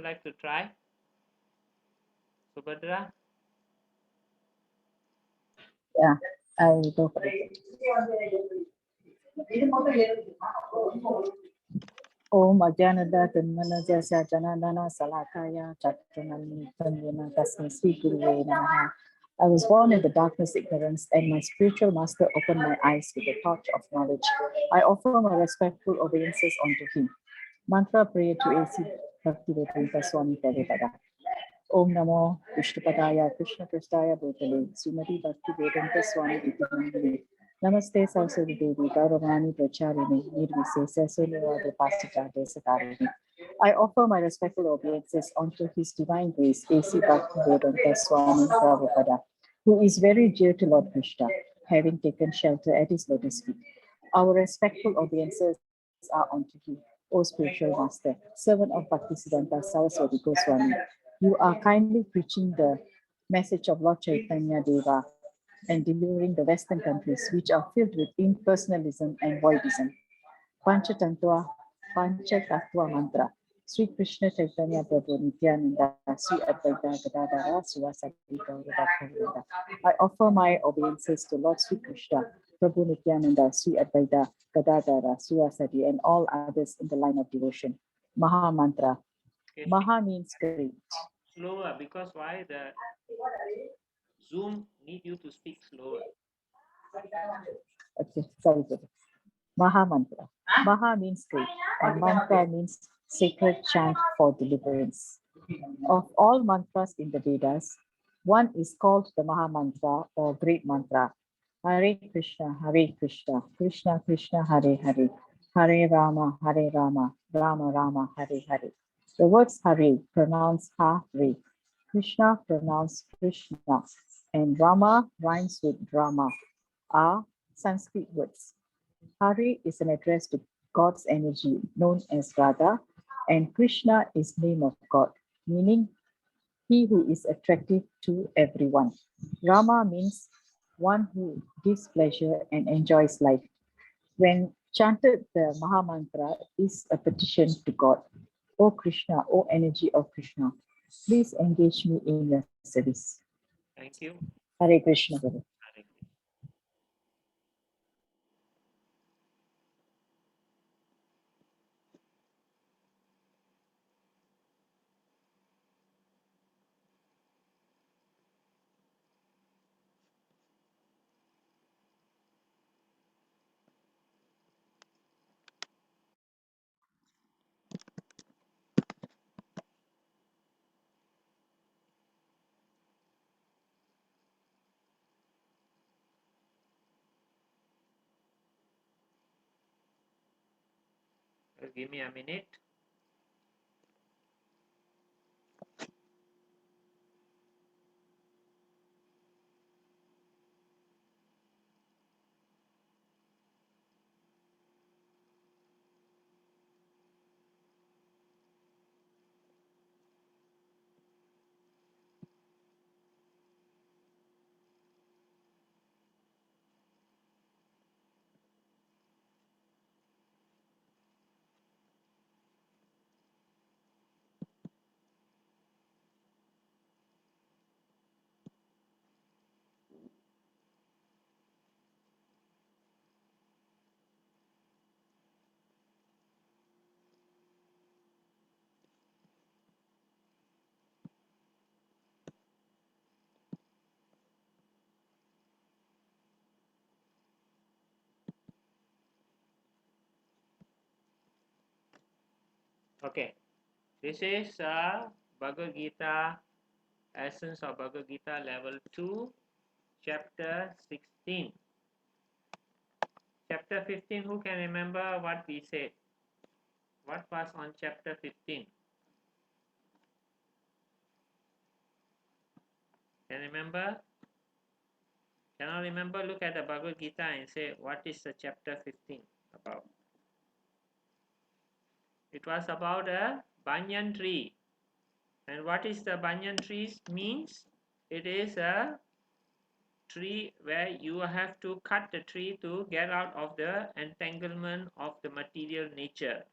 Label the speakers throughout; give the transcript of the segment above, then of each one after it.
Speaker 1: would like to try? Subhadra?
Speaker 2: Yeah, I will go for it. Om Ajnanada Tanmanajasya Janandana Salakaya Chattranamnitam Tasmi Sri Guruve Namaha. I was born in the darkness ignorance, and my spiritual master opened my eyes with the torch of knowledge. I offer my respectful obeisances unto him. Mantra prayer to A.C. Bhaktivedanta Swami Prabhupada. Om Namo Vishnupadaya Krishna Prasthaya Bhutale Srimati Bhaktivedanta Swami Iti Namane. Namaste Saraswati Devi Gauravani Pracharini Nirvisesa Sunyavadi Pasitade Satarini. I offer my respectful obeisances unto His Divine Grace A.C. Bhaktivedanta Swami Prabhupada, who is very dear to Lord Krishna, having taken shelter at his lotus feet. Our respectful obeisances are unto you, O spiritual master, servant of Bhaktisiddhanta Saraswati Goswami. You are kindly preaching the message of Lord Chaitanya Deva and delivering the Western countries, which are filled with impersonalism and voidism. Panchatantra, Panchatattva Mantra. Sri Krishna Chaitanya Prabhu Nityananda, Sri Advaita Gadadara, Srivasati Gaura Bhaktivinoda. I offer my obeisances to Lord Sri Krishna, Prabhu Nityananda, Sri Advaita Gadadara, Srivasati, and all others in the line of devotion. Maha Mantra.
Speaker 1: Okay,
Speaker 2: Maha means great.
Speaker 1: slower, because why the Zoom need you to speak slower.
Speaker 2: Okay, sorry. Maha Mantra. Maha means great, and mantra means sacred chant for deliverance. Of all mantras in the Vedas, one is called the Maha Mantra or Great Mantra. Hare Krishna, Krishna Krishna, Hare Hare, Hare Rama, Rama Rama, Hare Hare. The words Hare pronounce Ha-Re, Krishna pronounce Krishna, and Rama rhymes with Rama, are Sanskrit words. Hari is an address to God's energy known as Radha, and Krishna is name of God, meaning he who is attractive to everyone. Rama means one who gives pleasure and enjoys life. When chanted, the Maha Mantra is a petition to God. O Krishna, O energy of Krishna, please engage me in your service.
Speaker 1: Thank you.
Speaker 2: Hare Krishna. Guru.
Speaker 1: Hare Krishna. Give me a minute. Okay, this is Bhagavad Gita, Essence of Bhagavad Gita, Level 2, Chapter 16. Chapter 15, who can remember what we said? What was on Chapter 15? Can remember? Cannot remember? Look at the Bhagavad Gita and say, what is the Chapter 15 about? It was about a banyan tree. And what is the banyan tree means? It is a tree where you have to cut the tree to get out of the entanglement of the material nature,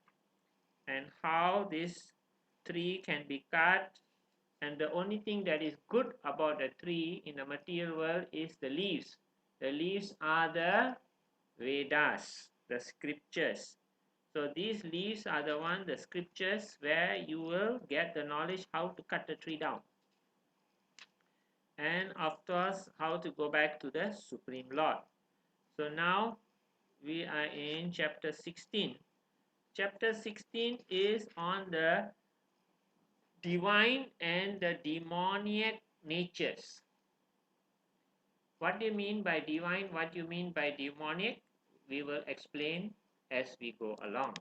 Speaker 1: and how this tree can be cut, and the only thing that is good about a tree in the material world is the leaves. The leaves are the Vedas, the scriptures. So these leaves are the one, the scriptures, where you will get the knowledge how to cut the tree down. And of course, how to go back to the Supreme Lord. So now we are in chapter 16. Chapter 16 is on the divine and the demoniac natures. What do you mean by divine? What do you mean by demoniac? We will explain as we go along.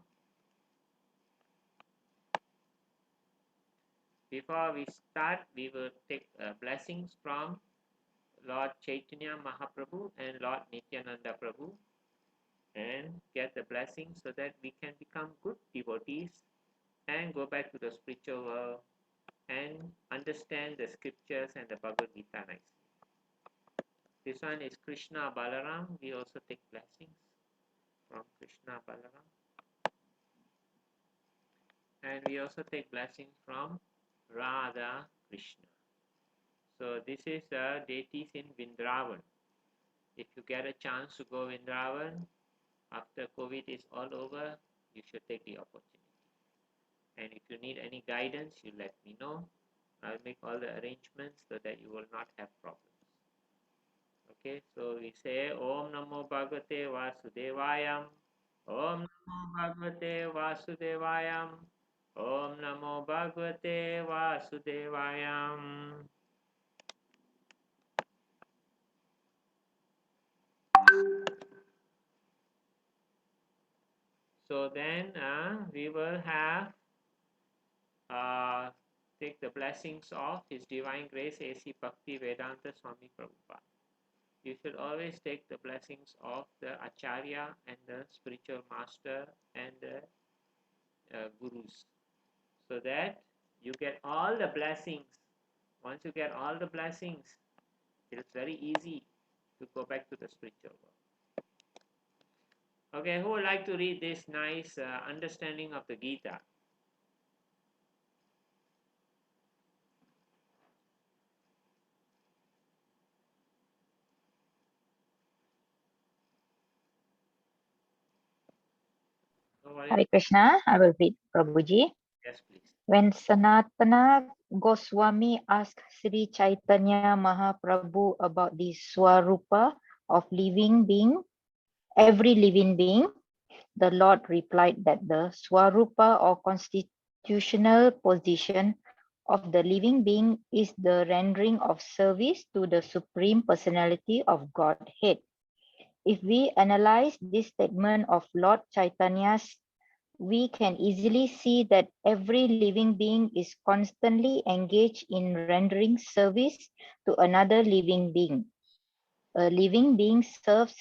Speaker 1: Before we start, we will take blessings from Lord Chaitanya Mahaprabhu and Lord Nityananda Prabhu and get the blessings so that we can become good devotees and go back to the spiritual world and understand the scriptures and the Bhagavad Gita nicely. This one is Krishna Balaram. We also take blessings from Krishna Balaram. And we also take blessings from Radha Krishna. So this is the deities in Vrindavan. If you get a chance to go Vrindavan, after COVID is all over, you should take the opportunity. And if you need any guidance, you let me know. I'll make all the arrangements so that you will not have problems. Okay, so we say Om Namo Bhagavate Vasudevayam. Om Namo Bhagavate Vasudevayam. Om Namo Bhagavate Vasudevayam. So then we will have take the blessings of His Divine Grace A.C. Bhakti Vedanta Swami Prabhupada. You should always take the blessings of the Acharya and the spiritual master and the gurus, so that you get all the blessings. Once you get all the blessings, it's very easy to go back to the spiritual world. Okay, who would like to read this nice understanding of the Gita?
Speaker 3: Hare Krishna, I will read Prabhuji.
Speaker 1: Yes, please.
Speaker 3: When Sanatana Goswami asked Sri Chaitanya Mahaprabhu about the Swarupa of living being, every living being, the Lord replied that the Swarupa or constitutional position of the living being is the rendering of service to the Supreme Personality of Godhead. If we analyze this statement of Lord Chaitanya's, we can easily see that every living being is constantly engaged in rendering service to another living being. A living being serves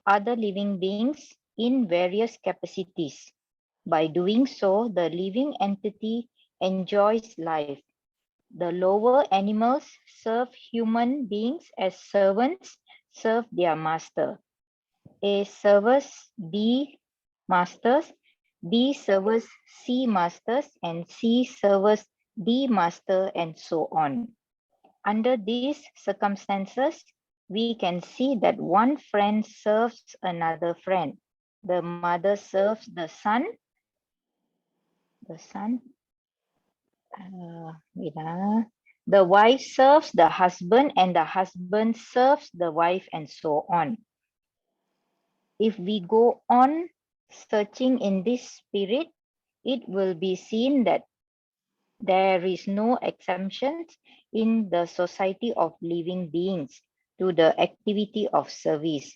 Speaker 3: other living beings in various capacities. By doing so, the living entity enjoys life. The lower animals serve human beings as servants serve their master. A servers B masters, B servers C masters, and C servers D master, and so on. Under these circumstances, we can see that one friend serves another friend. The mother serves the son. The wife serves the husband, and the husband serves the wife, and so on. If we go on searching in this spirit, it will be seen that there is no exemption in the society of living beings to the activity of service.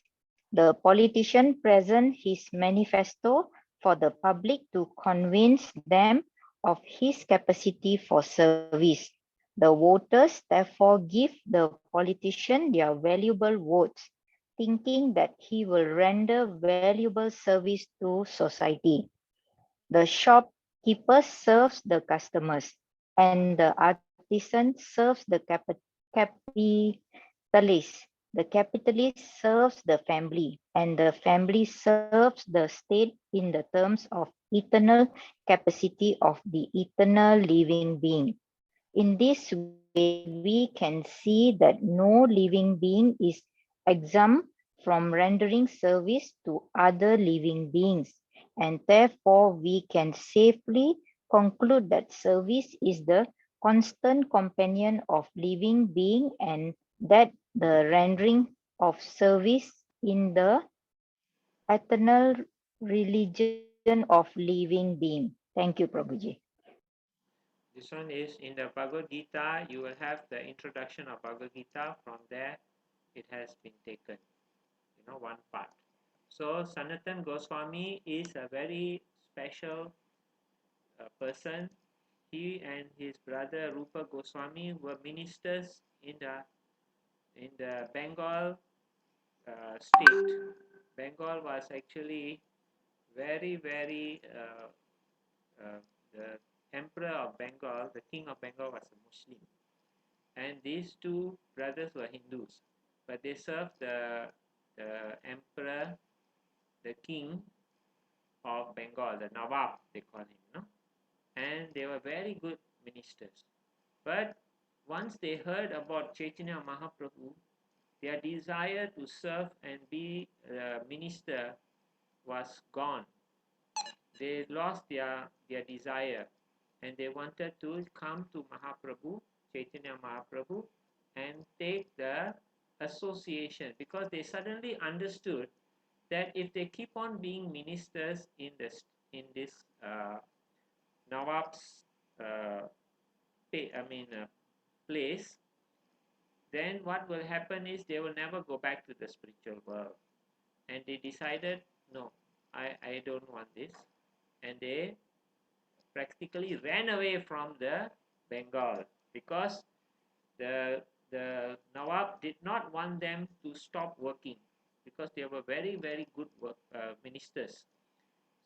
Speaker 3: The politician presents his manifesto for the public to convince them of his capacity for service. The voters therefore give the politician their valuable votes, thinking that he will render valuable service to society. The shopkeeper serves the customers, and the artisan serves the capitalist. The capitalist serves the family, and the family serves the state in the terms of eternal capacity of the eternal living being. In this way, we can see that no living being is exempt from rendering service to other living beings, and therefore we can safely conclude that service is the constant companion of living being, and that the rendering of service in the eternal religion of living being. Thank you, Prabhuji.
Speaker 1: This one is in the Bhagavad Gita. You will have the introduction of Bhagavad Gita. From there, it has been taken, one part. So Sanatan Goswami is a very special person. He and his brother Rupa Goswami were ministers in the Bengal state. Bengal was actually very, very the emperor of Bengal, the king of Bengal was a Muslim, and these two brothers were Hindus, but they served the emperor, the king of Bengal, the Nawab they call him, no? And they were very good ministers. But once they heard about Chaitanya Mahaprabhu, their desire to serve and be a minister was gone. They lost their desire, and they wanted to come to Mahaprabhu, Chaitanya Mahaprabhu, and take the association, because they suddenly understood that if they keep on being ministers in this Nawab's place, then what will happen is they will never go back to the spiritual world. And they decided, no, I don't want this. And they practically ran away from the Bengal, because the Nawab did not want them to stop working, because they were very, very good ministers.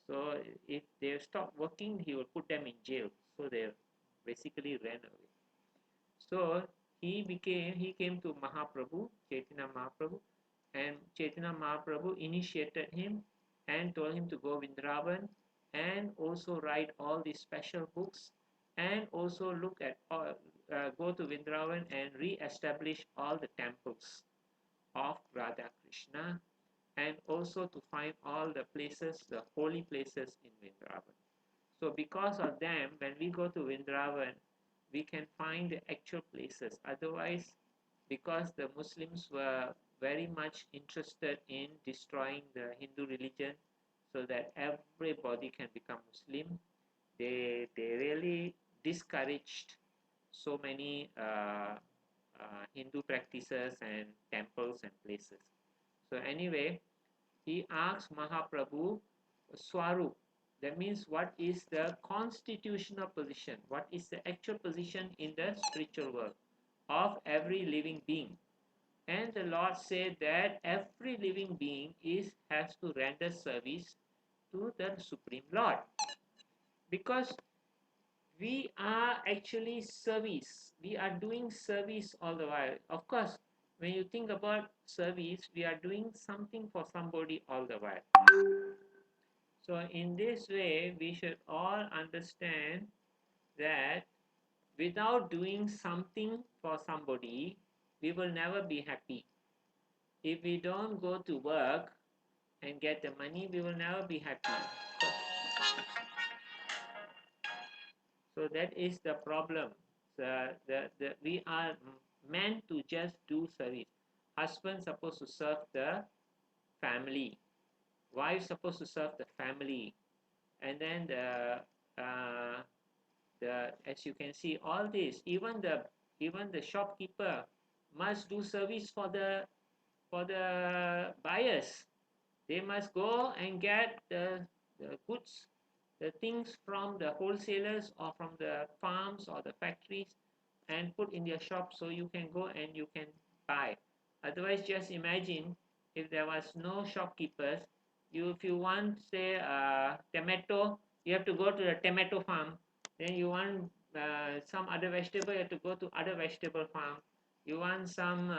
Speaker 1: So if they stopped working, he would put them in jail. So they basically ran away. So he came to Mahaprabhu, Chaitanya Mahaprabhu, and Chaitanya Mahaprabhu initiated him and told him to go Vrindavan and also write all these special books, and also go to Vrindavan and re-establish all the temples of Radha Krishna, and also to find all the places, the holy places in Vrindavan. So because of them, when we go to Vrindavan, we can find the actual places. Otherwise, because the Muslims were very much interested in destroying the Hindu religion so that everybody can become Muslim, they really discouraged so many Hindu practices and temples and places. So anyway, he asked Mahaprabhu Swarup. That means, what is the constitutional position? What is the actual position in the spiritual world of every living being? And the Lord said that every living being has to render service to the Supreme Lord, because we are actually service. We are doing service all the while. Of course, when you think about service, we are doing something for somebody all the while. So in this way, we should all understand that without doing something for somebody, we will never be happy. If we don't go to work and get the money, we will never be happy. So that is the problem. We are meant to just do service. Husband supposed to serve the family. Wife supposed to serve the family. And then as you can see, all this, even the shopkeeper must do service for the buyers. They must go and get the goods, the things from the wholesalers or from the farms or the factories, and put in their shop, so you can go and you can buy. Otherwise, just imagine if there was no shopkeepers. If you want, say, tomato, you have to go to the tomato farm. Then you want some other vegetable, you have to go to other vegetable farm. You want some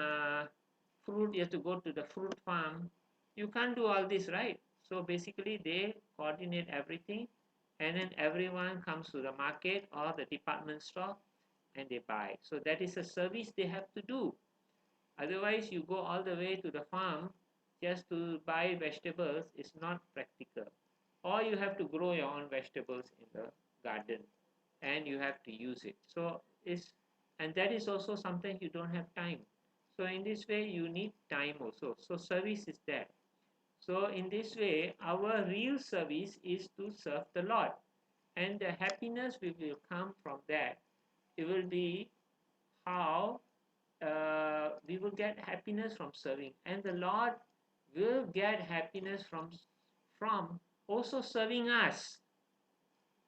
Speaker 1: fruit, you have to go to the fruit farm. You can't do all this, right? So basically they coordinate everything, and then everyone comes to the market or the department store and they buy. So that is a service they have to do. Otherwise, you go all the way to the farm just to buy vegetables is not practical. Or you have to grow your own vegetables in the garden and you have to use it. So it's, and that is also sometimes you don't have time. So in this way, you need time also. So service is there. So in this way, our real service is to serve the Lord. And the happiness will come from that. It will be how we will get happiness from serving, and the Lord will get happiness from also serving us.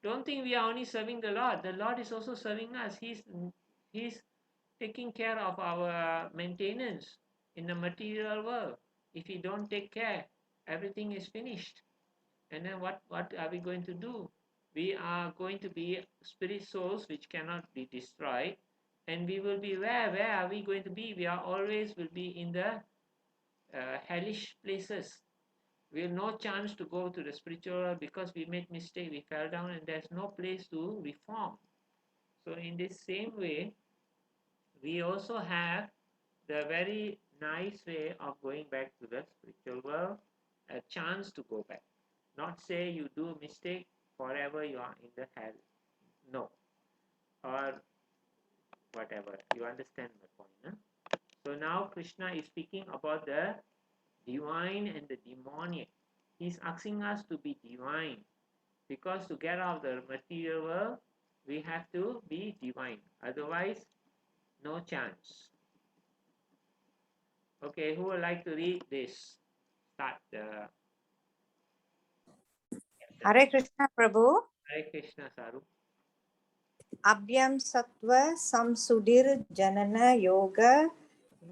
Speaker 1: Don't think we are only serving the Lord. The Lord is also serving us. He's taking care of our maintenance in the material world. If we don't take care, everything is finished. And then what are we going to do? We are going to be spirit souls which cannot be destroyed, and we will be where are we going to be? We are always will be in the hellish places. We have no chance to go to the spiritual world because we made mistake, we fell down, and there's no place to reform. So in this same way, we also have the very nice way of going back to the spiritual world, a chance to go back. Not say you do mistake, forever you are in the hell. No. Or whatever. You understand my point. Huh? So now Krishna is speaking about the divine and the demonic. He's asking us to be divine. Because to get out of the material world, we have to be divine. Otherwise, no chance. Okay, who would like to read this? Start the chapter.
Speaker 4: Hare Krishna Prabhu.
Speaker 1: Hare Krishna, Saru.
Speaker 4: Abhyam Sattva Samsudir Janana Yoga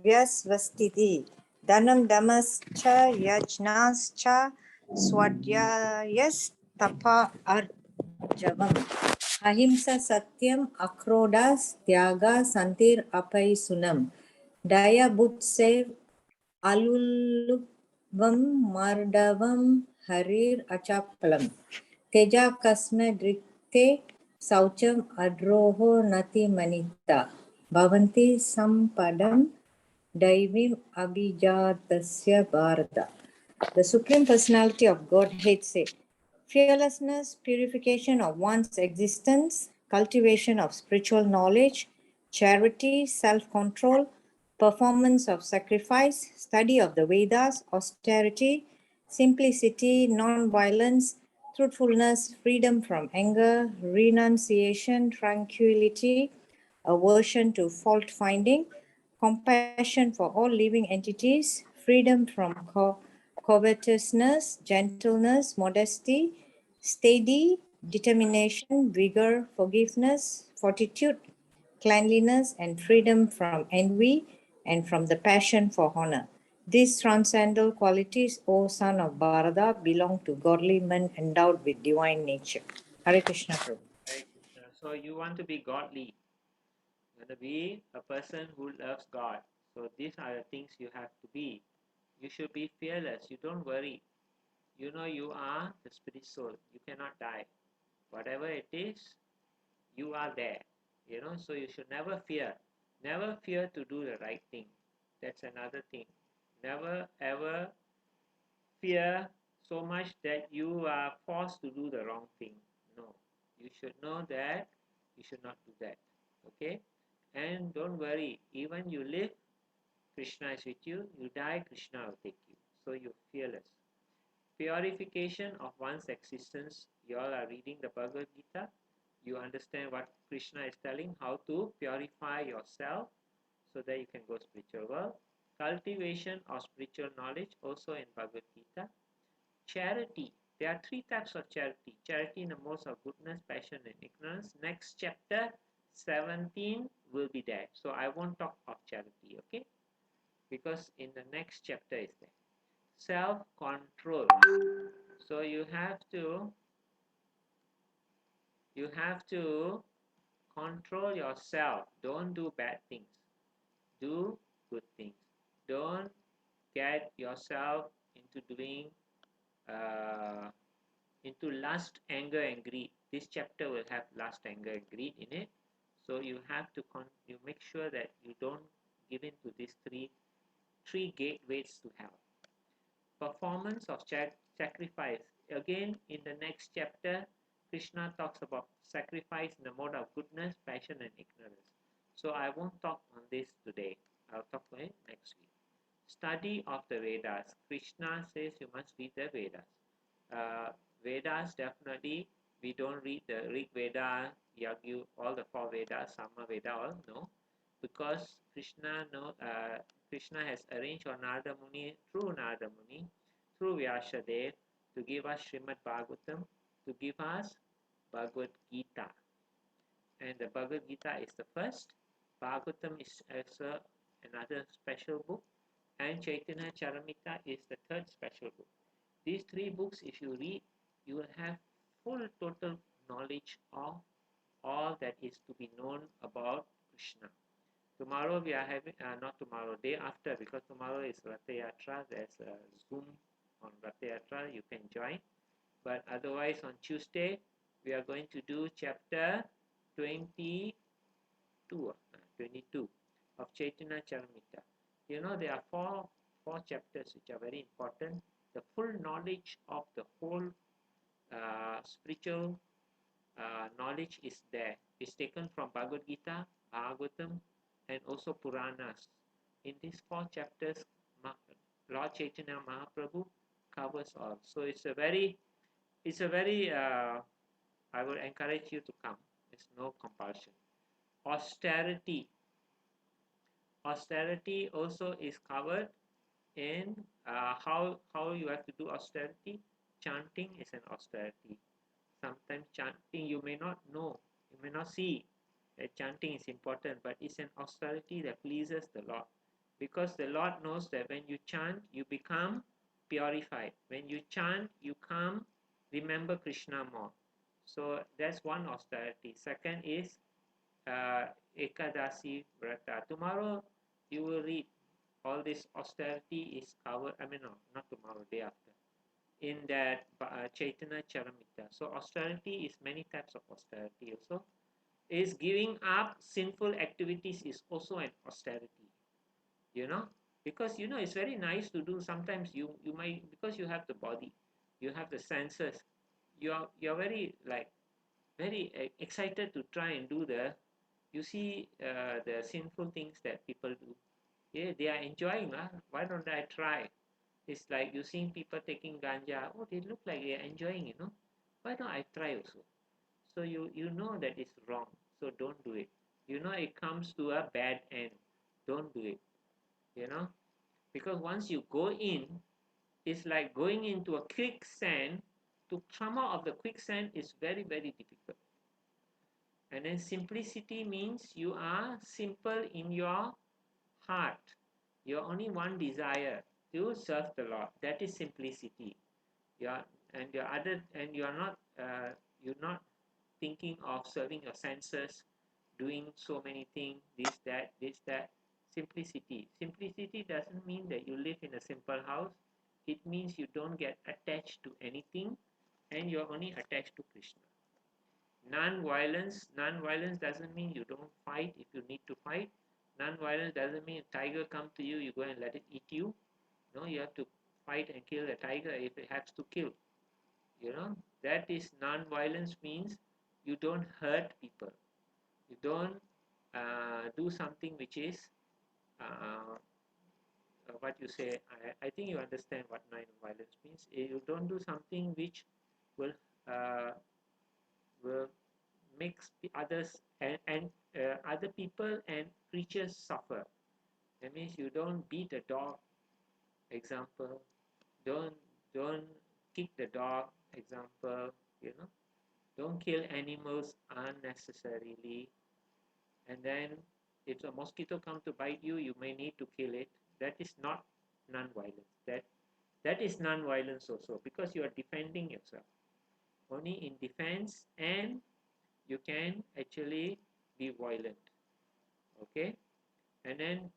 Speaker 4: Vyasvastiti Dhanam Damascha Yajnascha Swadhyayas Tapa Arjavam Ahimsa Satyam Akrodas Tyaga Santir Apai Sunam Daya Butsev Alulubvam Mardavam Harir Achapalam Teja Kasma Drikte Saucham Adroho Nati Manita Bhavanti Sampadam Daivim Abhijatasya Bharata. The Supreme Personality of Godhead said, fearlessness, purification of one's existence, cultivation of spiritual knowledge, charity, self-control, performance of sacrifice, study of the Vedas, austerity, simplicity, non-violence, truthfulness, freedom from anger, renunciation, tranquility, aversion to fault-finding, compassion for all living entities, freedom from covetousness, gentleness, modesty, steady, determination, vigor, forgiveness, fortitude, cleanliness, and freedom from envy and from the passion for honor. These transcendental qualities, O son of Bharata, belong to godly men endowed with divine nature. Hare Krishna Prabhu.
Speaker 1: Hare Krishna. So you want to be godly. You want to be a person who loves God. So these are the things you have to be. You should be fearless. You don't worry. You know you are the spirit soul. You cannot die. Whatever it is, you are there. So you should never fear. Never fear to do the right thing. That's another thing. Never ever fear so much that you are forced to do the wrong thing. No. You should know that you should not do that. Okay? And don't worry, even you live, Krishna is with you. You die, Krishna will take you. So you're fearless. Purification of one's existence. You all are reading the Bhagavad Gita. You understand what Krishna is telling, how to purify yourself so that you can go spiritual world. Cultivation of spiritual knowledge, also in Bhagavad Gita. Charity. There are three types of charity. Charity in the modes of goodness, passion, and ignorance. Next chapter 17 will be there. So I won't talk of charity, okay? Because in the next chapter is there. Self-control. So you have to control yourself. Don't do bad things. Do good things. Don't get yourself into doing into lust, anger, and greed. This chapter will have lust, anger, and greed in it. So you have to you make sure that you don't give in to these three gateways to hell. Performance of sacrifice. Again, in the next chapter, Krishna talks about sacrifice in the mode of goodness, passion, and ignorance. So I won't talk on this today. I'll talk on it next week. Study of the Vedas. Krishna says you must read the Vedas. Uh, Vedas, definitely, we don't read the Rig Veda, Yagyu, all the four Vedas, Sama Veda, all no, because Krishna has arranged for Narada Muni, through Vyasadev, to give us Srimad Bhagavatam, to give us Bhagavad Gita. And the Bhagavad Gita is the first, Bhagavatam is also another special book, and Chaitanya Charamita is the third special book. These three books, if you read, you will have full total knowledge of all that is to be known about Krishna. Tomorrow we are having, not tomorrow, day after, because tomorrow is Ratha Yatra, there's a Zoom on Ratha Yatra, you can join. But otherwise on Tuesday, we are going to do chapter 22 of Chaitanya Charamita. You know, there are four chapters which are very important. The full knowledge of the whole spiritual knowledge is there. It's taken from Bhagavad Gita, Bhagavatam, and also Puranas. In these four chapters, Lord Chaitanya Mahaprabhu covers all. So it's a very, I would encourage you to come. It's no compulsion. Austerity. Austerity also is covered in how you have to do austerity. Chanting is an austerity. Sometimes chanting you may not know, you may not see that chanting is important, but it's an austerity that pleases the Lord, because the Lord knows that when you chant you become purified. When you chant you come remember Krishna more. So that's one austerity. Second is Ekadasi Vrata. Tomorrow you will read all this austerity is covered. I mean, no, not tomorrow, day after. In that Chaitanya Charamita. So austerity is many types of austerity also. Is giving up sinful activities is also an austerity. You know, because you know it's very nice to do. Sometimes you might, because you have the body, you have the senses. You're very very excited to try and do you see the sinful things that people do. Yeah, they are enjoying. Why don't I try? It's like you seeing people taking ganja. Oh, they look like they're enjoying, you know. Why don't I try also? So you know that it's wrong. So don't do it. You know it comes to a bad end. Don't do it. You know, because once you go in, it's like going into a quicksand. To come out of the quicksand is very difficult. And then simplicity means you are simple in your heart. Your only one desire to serve the Lord. That is simplicity. You are, and your other, and you are not you're not thinking of serving your senses, doing so many things, this that. Simplicity doesn't mean that you live in a simple house. It means you don't get attached to anything, and you're only attached to Krishna. Non-violence doesn't mean you don't fight if you need to fight. Non-violence doesn't mean a tiger come to you, you go and let it eat you. No, you have to fight and kill a tiger if it has to kill. You know, that is non-violence, means you don't hurt people. You don't do something which is what you say. I think you understand what non-violence means. You don't do something which will uh, will makes others and other people and creatures suffer. That means you don't beat a dog, example. Don't kick the dog, example. You know, don't kill animals unnecessarily. And then if a mosquito come to bite you, you may need to kill it. That is not non-violence. That is non-violence also, because you are defending yourself. Only in defense and you can actually be violent. Okay. And then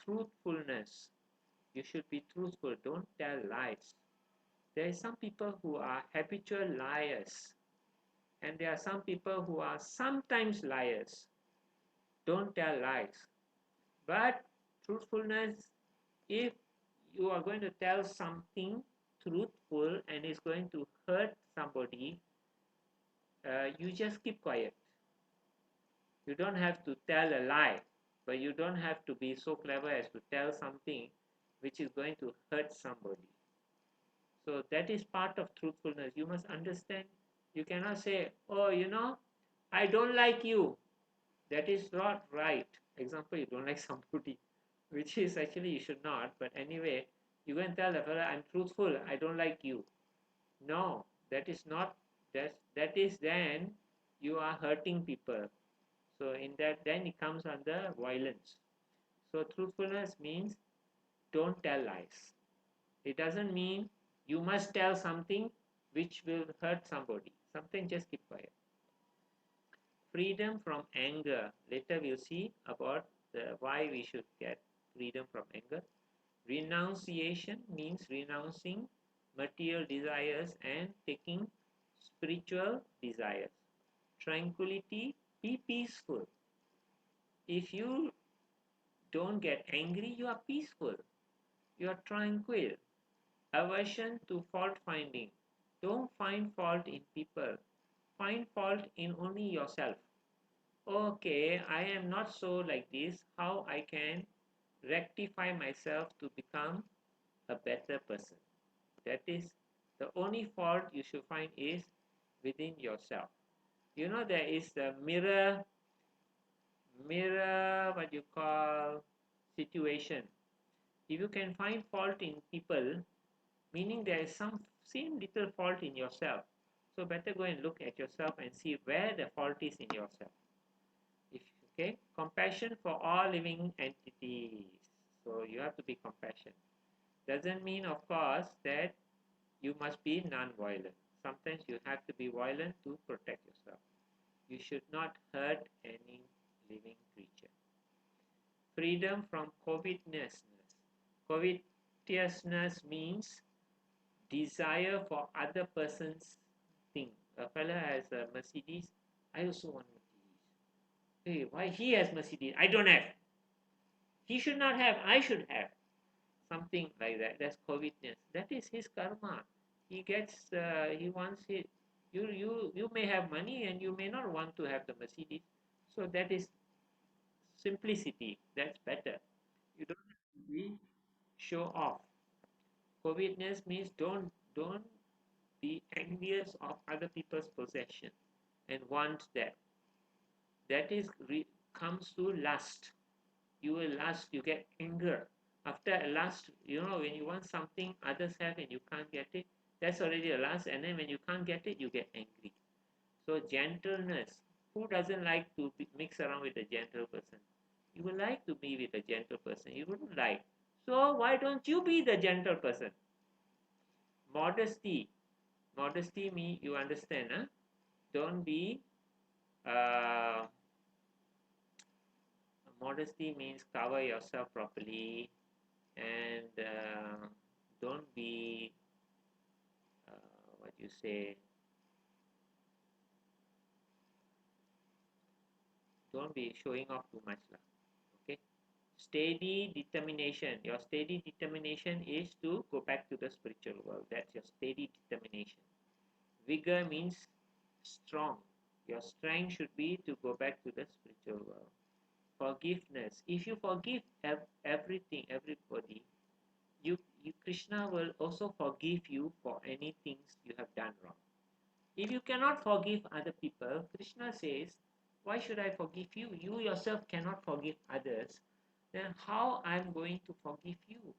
Speaker 1: truthfulness. You should be truthful. Don't tell lies. There are some people who are habitual liars, and there are some people who are sometimes liars. Don't tell lies. But truthfulness, if you are going to tell something truthful and it's going to hurt somebody, you just keep quiet. You don't have to tell a lie, but you don't have to be so clever as to tell something which is going to hurt somebody. So that is part of truthfulness. You must understand. You cannot say, oh, I don't like you. That is not right. Example, you don't like somebody, which is actually you should not. But anyway, you can tell the fellow, I'm truthful. I don't like you. No, that is not. That is then you are hurting people. So in that, then it comes under violence. So truthfulness means don't tell lies. It doesn't mean you must tell something which will hurt somebody. Something, just keep quiet. Freedom from anger. Later we'll see about why we should get freedom from anger. Renunciation means renouncing material desires and taking spiritual desires. Tranquility, be peaceful. If you don't get angry, you are peaceful. You are tranquil. Aversion to fault finding. Don't find fault in people. Find fault in only yourself. Okay, I am not so like this. How I can rectify myself to become a better person? That is the only fault you should find is within yourself. There is the mirror what you call situation. If you can find fault in people, meaning there is some same little fault in yourself, so better go and look at yourself and see where the fault is in yourself. Okay, compassion for all living entities. So you have to be compassionate. Doesn't mean, of course, that you must be non-violent. Sometimes you have to be violent to protect yourself. You should not hurt any living creature. Freedom from covetousness. Covetousness means desire for other person's thing. A fellow has a Mercedes. I also want Mercedes. Hey, why he has Mercedes? I don't have. He should not have. I should have. Something like that. That's covetousness. That is his karma. He gets. He wants it. You may have money and you may not want to have the Mercedes. So that is simplicity. That's better. You don't have to be show off. Covetousness means don't be envious of other people's possession and want that. That is comes to lust. You will lust. You get anger. After a lust, when you want something others have and you can't get it, that's already a lust. And then when you can't get it, you get angry. So gentleness. Who doesn't like to mix around with a gentle person? You would like to be with a gentle person. You wouldn't like. So why don't you be the gentle person? Modesty. Modesty means you understand, huh? Don't be. Uh, Modesty means cover yourself properly and don't be what you say. Don't be showing off too much, lah. Okay. Steady determination. Your steady determination is to go back to the spiritual world. That's your steady determination. Vigor means strong. Your strength should be to go back to the spiritual world. Forgiveness. If you forgive everything, everybody, you Krishna will also forgive you for any things you have done wrong. If you cannot forgive other people, Krishna says, why should I forgive you? You yourself cannot forgive others. Then how I'm going to forgive you?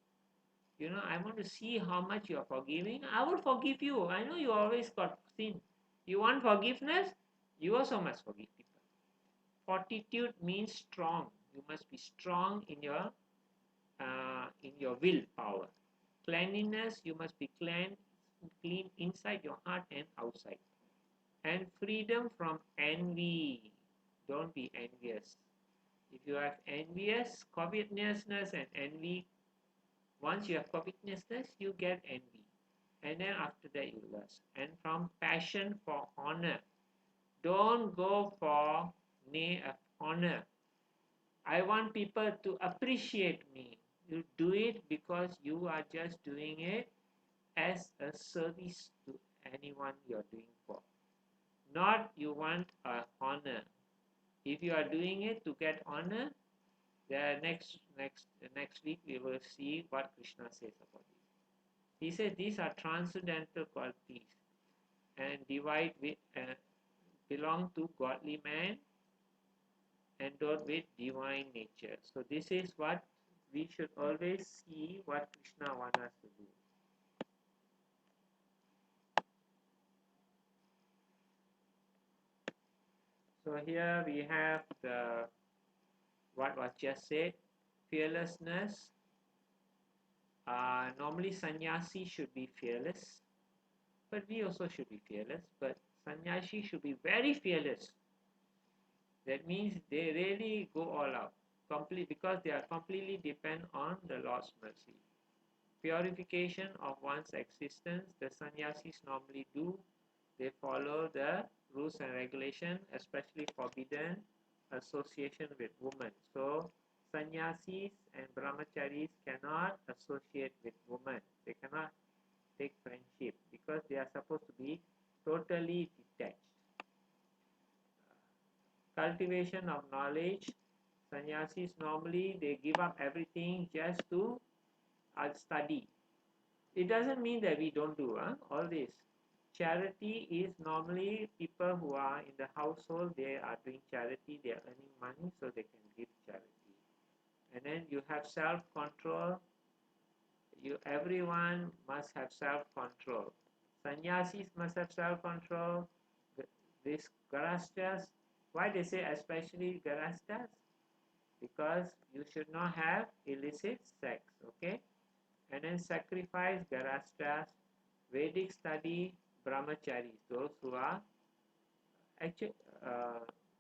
Speaker 1: I want to see how much you are forgiving. I will forgive you. I know you always got sin. You want forgiveness? You also must forgive people. Fortitude means strong. You must be strong in your willpower. Cleanliness, you must be clean inside your heart and outside. And freedom from envy. Don't be envious. If you have envious, covetousness and envy Once you have covetousness, you get envy. And then after that, you lust. And from passion for honor, don't go for honor. I want people to appreciate me. You do it because you are just doing it as a service to anyone you're doing for. Not you want a honor. If you are doing it to get honor, the next week we will see what Krishna says about it. He says these are transcendental qualities and belong to godly man endowed with divine nature. So this is what we should always see what Krishna wants us to do. So here we have what was just said, fearlessness. Normally sannyasi should be fearless, but we also should be fearless. But sannyasi should be very fearless. That means they really go all out, because they are completely depend on the Lord's mercy. Purification of one's existence, the sannyasis normally do. They follow the rules and regulation, especially forbidden association with women. So sannyasis and brahmacharis cannot associate with women. They cannot take friendship because they are supposed to be totally detached. Cultivation of knowledge, sannyasis normally they give up everything just to study. It doesn't mean that we don't do all this. Charity is normally people who are in the household, they are doing charity, they are earning money so they can give charity. And then you have self-control. Everyone must have self-control. Sannyasis must have self-control. This Garastas, why they say especially Garastas? Because you should not have illicit sex, okay? And then sacrifice Garastas, Vedic study brahmacharis, those who are actually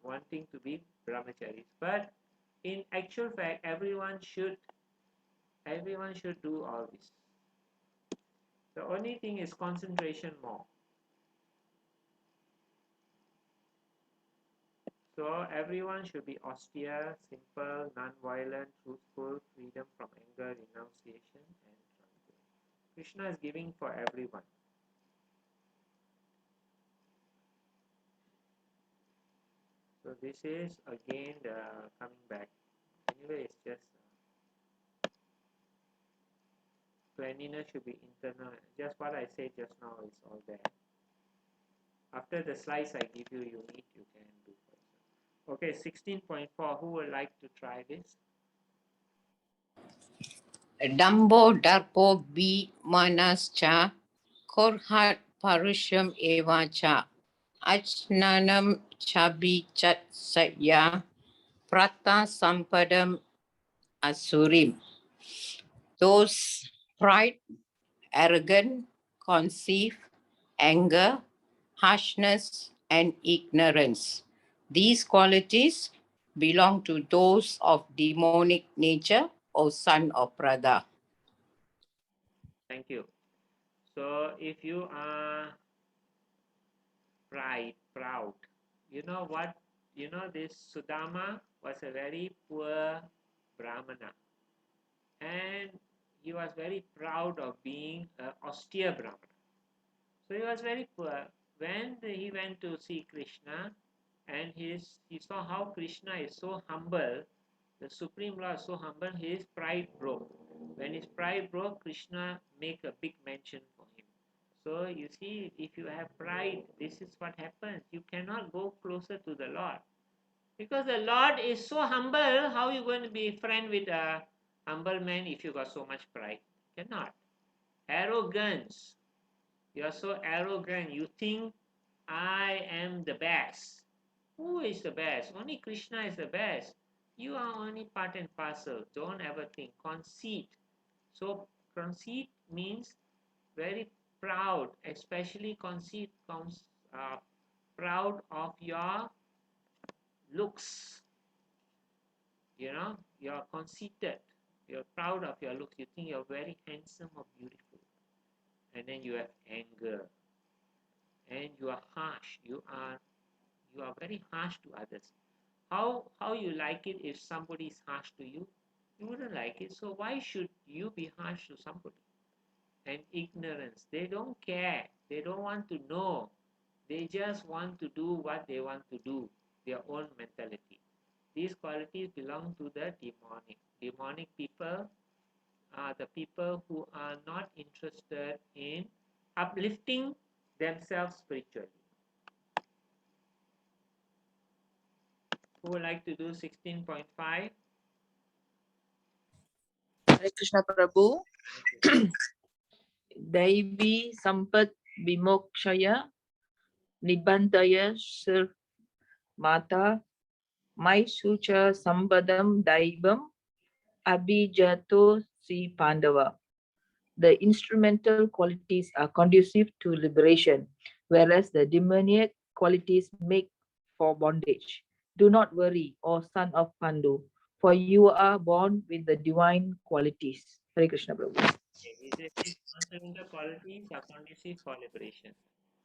Speaker 1: wanting to be brahmacharis. But in actual fact, everyone should do all this. The only thing is concentration more. So everyone should be austere, simple, non-violent, truthful, freedom from anger, renunciation, and tranquil. Krishna is giving for everyone. So this is again the coming back. Anyway, it's just cleanliness should be internal. Just what I said just now is all there. After the slides I give you, you can do for yourself. Okay, 16.4. Who would like to try this?
Speaker 5: Dambo darpo bi manascha korhat parusham evacha achnanam chabi chat satya prata sampadam asurim. Those pride, arrogant, conceit, anger, harshness, and ignorance. These qualities belong to those of demonic nature, O son of Prada.
Speaker 1: Thank you. So if you are proud, you know what? You know this Sudama was a very poor Brahmana. And he was very proud of being an austere Brahmana. So he was very poor. When he went to see Krishna and he saw how Krishna is so humble, the Supreme Lord is so humble, his pride broke. When his pride broke, Krishna make a big mention for him. So you see, if you have pride, this is what happens. You cannot go closer to the Lord. Because the Lord is so humble, how are you going to be friend with a humble man if you got so much pride? Cannot. Arrogance. You are so arrogant. You think I am the best. Who is the best? Only Krishna is the best. You are only part and parcel. Don't ever think. Conceit. So conceit means very proud, especially conceit comes proud of your looks. You're conceited. You're proud of your looks. You think you're very handsome or beautiful. And then you have anger. And you are harsh. You are very harsh to others. How you like it if somebody is harsh to you? You wouldn't like it. So why should you be harsh to somebody? And ignorance. They don't care. They don't want to know. They just want to do what they want to do. Their own mentality. These qualities belong to the demonic. Demonic people are the people who are not interested in uplifting themselves spiritually. Who would like to do 16.5?
Speaker 6: Hare Krishna Prabhu. Devi Sampat Vimokshaya Nibandaya Sir Mata Mai Sucha Sambadam Daivam Abhijato Si Pandava. The instrumental qualities are conducive to liberation, whereas the demoniac qualities make for bondage. Do not worry, O son of Pandu, for you are born with the divine qualities. Hare Krishna Prabhu.
Speaker 1: He says these transcendental qualities are conducive for liberation.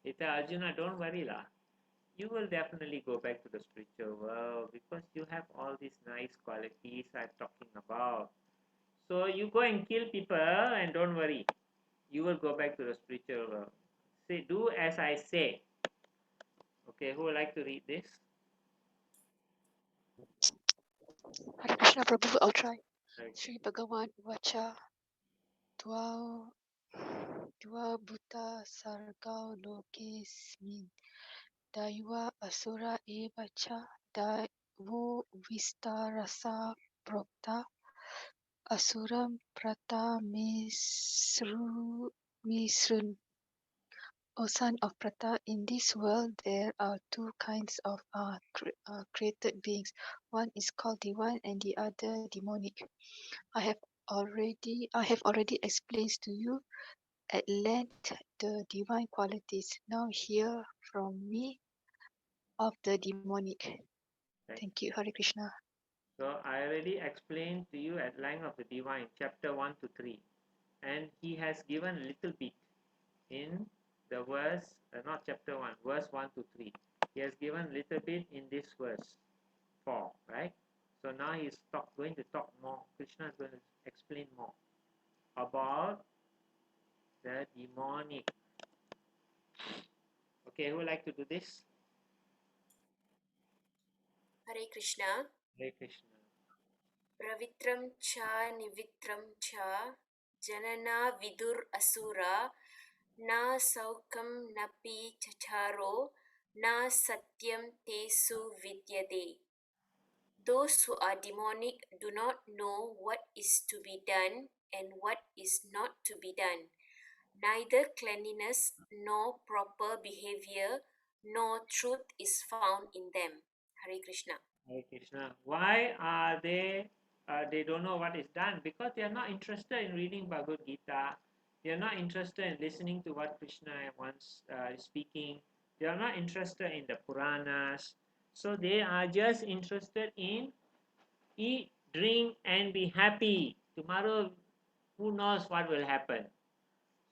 Speaker 1: He said, Arjuna, don't worry lah. You will definitely go back to the spiritual world because you have all these nice qualities I'm talking about. So you go and kill people and don't worry. You will go back to the spiritual world. Say, do as I say. Okay, who would like to read this?
Speaker 7: Hare Krishna Prabhu, I'll try.
Speaker 1: Right.
Speaker 7: Sri Bhagavan Vacha Dwa Bhuta Sargao Lokesmin Daiva Asura Eva Cha Daivo Vistarasa Prokta Asuram Prata Misrun. O son of Prata, in this world there are two kinds of created beings. One is called divine and the other demonic. I have already explained to you at length the divine qualities. Now hear from me of the demonic.
Speaker 1: Right.
Speaker 7: Thank you, Hare Krishna.
Speaker 1: So I already explained to you at length of the divine, chapter 1 to 3. And he has given a little bit in the verse, not chapter 1, verse 1 to 3. He has given a little bit in this verse 4, right? So now he's going to talk more. Krishna is going to explain more about the demonic. Okay, who would like to do this?
Speaker 8: Hare Krishna.
Speaker 1: Hare Krishna.
Speaker 8: Pravitram cha nivitram cha janana vidur asura na saukam napi chacharo na satyam tesu vidyade. Those who are demonic do not know what is to be done and what is not to be done. Neither cleanliness nor proper behavior nor truth is found in them. Hare Krishna.
Speaker 1: Hare Krishna. Why are they don't know what is done? Because they are not interested in reading Bhagavad Gita. They are not interested in listening to what Krishna wants is speaking. They are not interested in the Puranas. So they are just interested in eat, drink, and be happy. Tomorrow, who knows what will happen?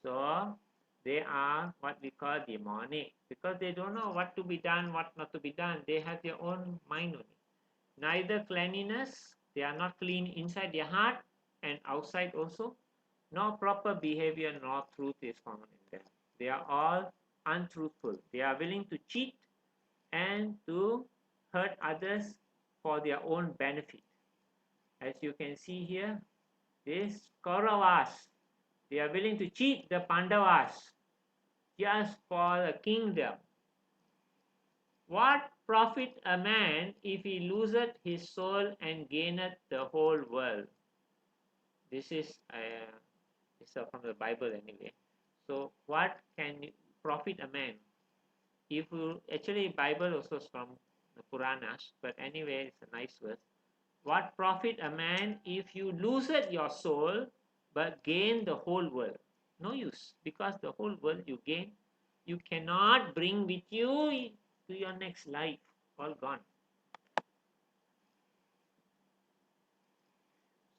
Speaker 1: So they are what we call demonic because they don't know what to be done, what not to be done. They have their own mind only. Neither cleanliness, they are not clean inside their heart and outside also, nor proper behavior nor truth is found in them. They are all untruthful. They are willing to cheat and to hurt others for their own benefit. As you can see here, these Kauravas, they are willing to cheat the Pandavas just for the kingdom. What profit a man if he loseth his soul and gaineth the whole world? This is from the Bible anyway. So what can profit a man? If you actually Bible also is from the Puranas, but anyway it's a nice verse. What profit a man if you loseth your soul but gain the whole world? No use, because the whole world you gain, you cannot bring with you to your next life. All gone.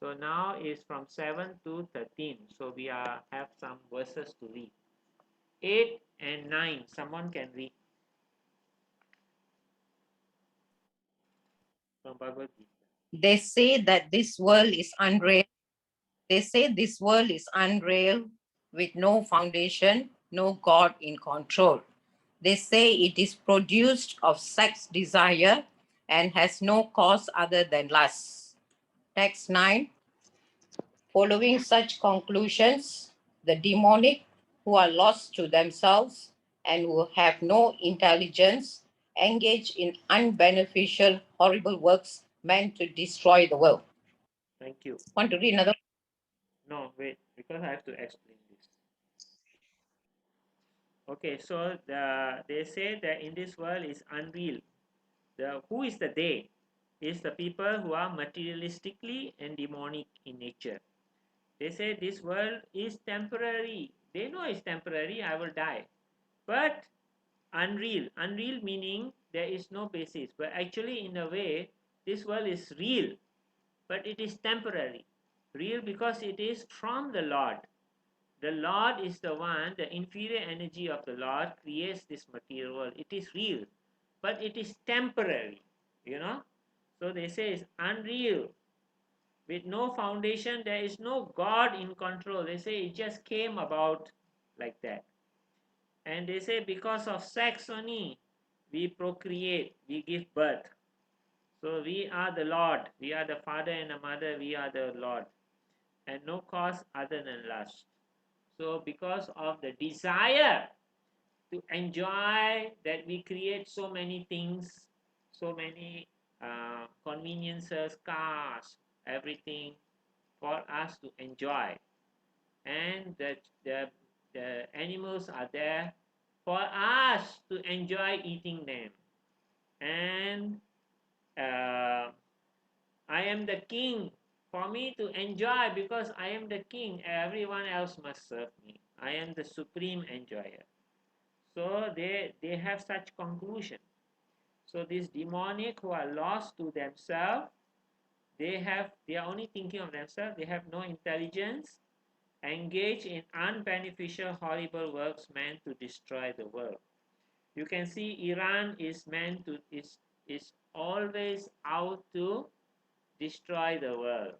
Speaker 1: So now is from 7 to 13. So we have some verses to read. 8 and 9. Someone can read from Bhagavad Gita.
Speaker 5: They say that this world is unreal. They say this world is unreal with no foundation, no God in control. They say it is produced of sex desire and has no cause other than lust. Text 9. Following such conclusions, the demonic, who are lost to themselves and who have no intelligence, engage in unbeneficial, horrible works meant to destroy the world.
Speaker 1: Thank you.
Speaker 5: Want to read another?
Speaker 1: No, wait, because I have to explain this. Okay, so they say that in this world is unreal. Who is the they? Is the people who are materialistically and demonic in nature. They say this world is temporary. They know it's temporary, I will die. But unreal. Unreal meaning there is no basis. But actually, in a way, this world is real, but it is temporary. Real because it is from the Lord. The Lord is the one, the inferior energy of the Lord creates this material world. It is real, but it is temporary, you know. So they say it's unreal. With no foundation, there is no God in control. They say it just came about like that. And they say because of sex only, we procreate, we give birth. So we are the Lord. We are the father and the mother. We are the Lord. And no cause other than lust. So because of the desire to enjoy that, we create so many things, so many conveniences, cars, everything for us to enjoy. And that the animals are there for us to enjoy eating them. And I am the king for me to enjoy because I am the king. Everyone else must serve me. I am the supreme enjoyer. So they have such conclusion. So these demonic who are lost to themselves, they are only thinking of themselves. They have no intelligence. Engage in unbeneficial, horrible works meant to destroy the world. You can see Iran is meant to is always out to destroy the world.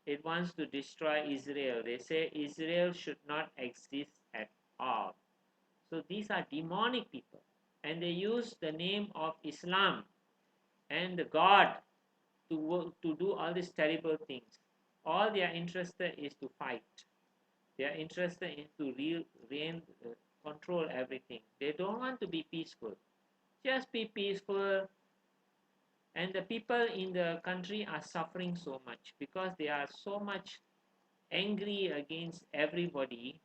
Speaker 1: It wants to destroy Israel. They say Israel should not exist at all. So these are demonic people. And they use the name of Islam and the God to do all these terrible things. All they are interested is to fight. They are interested in to reign, control everything. They don't want to be peaceful. Just be peaceful. And the people in the country are suffering so much because they are so much angry against everybody.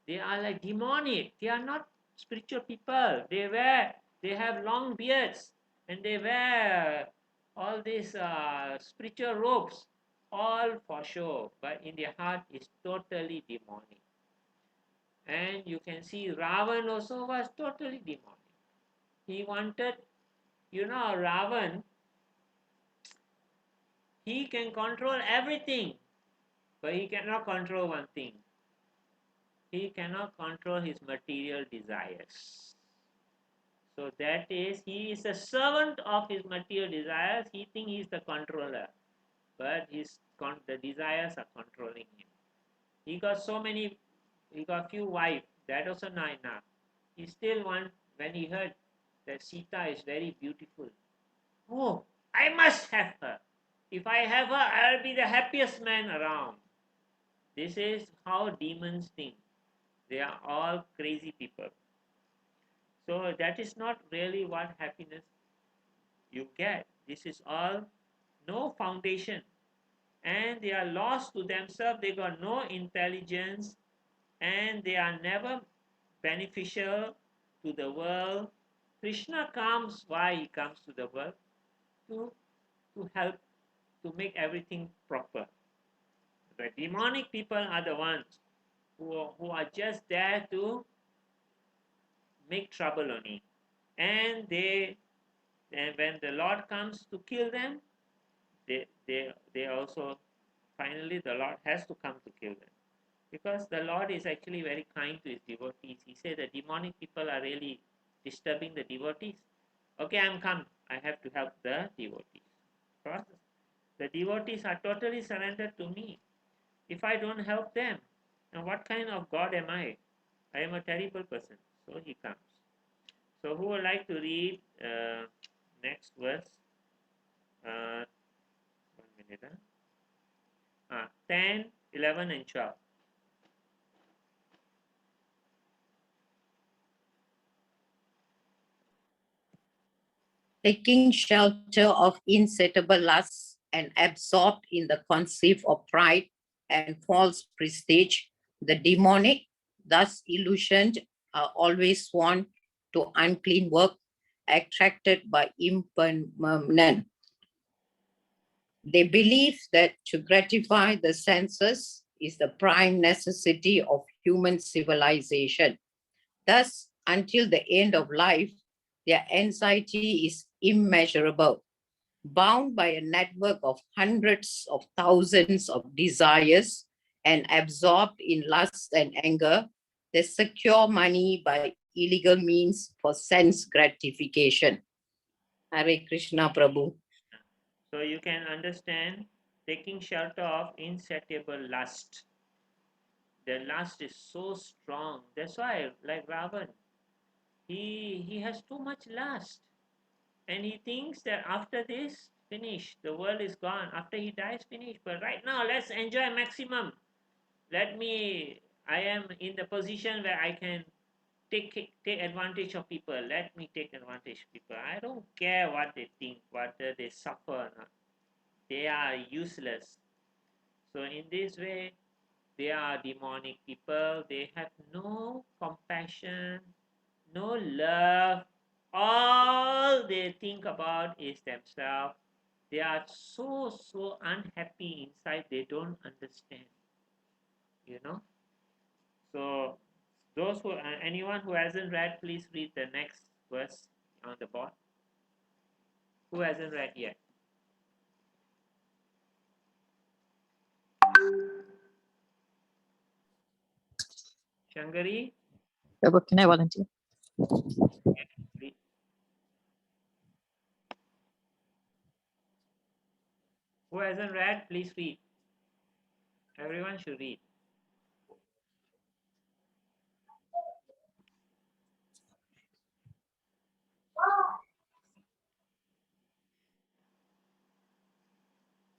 Speaker 1: They are like demonic. They are not spiritual people. They have long beards and they wear all these spiritual robes, all for show, but in their heart is totally demonic. And you can see Ravan also was totally demonic. He wanted, Ravan, he can control everything, but he cannot control one thing. He cannot control his material desires. So that is, he is a servant of his material desires. He thinks he is the controller, but the desires are controlling him. He got he got few wives. That also not enough. He still when he heard that Sita is very beautiful. Oh, I must have her. If I have her, I'll be the happiest man around. This is how demons think. They are all crazy people. So that is not really what happiness you get. This is all no foundation. And they are lost to themselves. They got no intelligence and they are never beneficial to the world. Krishna comes, why he comes to the world? To, to help, to make everything proper. The demonic people are the ones who are just there to make trouble only. And when the Lord comes to kill them, they also finally the Lord has to come to kill them. Because the Lord is actually very kind to his devotees. He said the demonic people are really disturbing the devotees. Okay, I'm come. I have to help the devotees. Process. The devotees are totally surrendered to me. If I don't help them, now what kind of God am I? I am a terrible person. So he comes. So who would like to read next verse? 1 minute. 10, 11 and 12.
Speaker 5: Taking shelter of insatiable lusts and absorbed in the conceit of pride and false prestige, the demonic, thus illusioned, are always sworn to unclean work, attracted by impermanent. They believe that to gratify the senses is the prime necessity of human civilization. Thus, until the end of life, their anxiety is immeasurable. Bound by a network of hundreds of thousands of desires and absorbed in lust and anger, they secure money by illegal means for sense gratification. Hare Krishna, Prabhu.
Speaker 1: So you can understand taking shelter of insatiable lust. The lust is so strong. That's why, like Ravan, he has too much lust. And he thinks that after this, finish. The world is gone. After he dies, finish. But right now, let's enjoy maximum. I am in the position where I can take advantage of people. Let me take advantage of people. I don't care what they think, whether they suffer or not. They are useless. So in this way, they are demonic people. They have no compassion, no love. All they think about is themselves. They are so unhappy inside. They don't understand. You know. So those who anyone who hasn't read, please read the next verse on the board. Who hasn't read yet? Shangari?
Speaker 2: Can I volunteer?
Speaker 1: Read. Who hasn't read, please read. Everyone should read.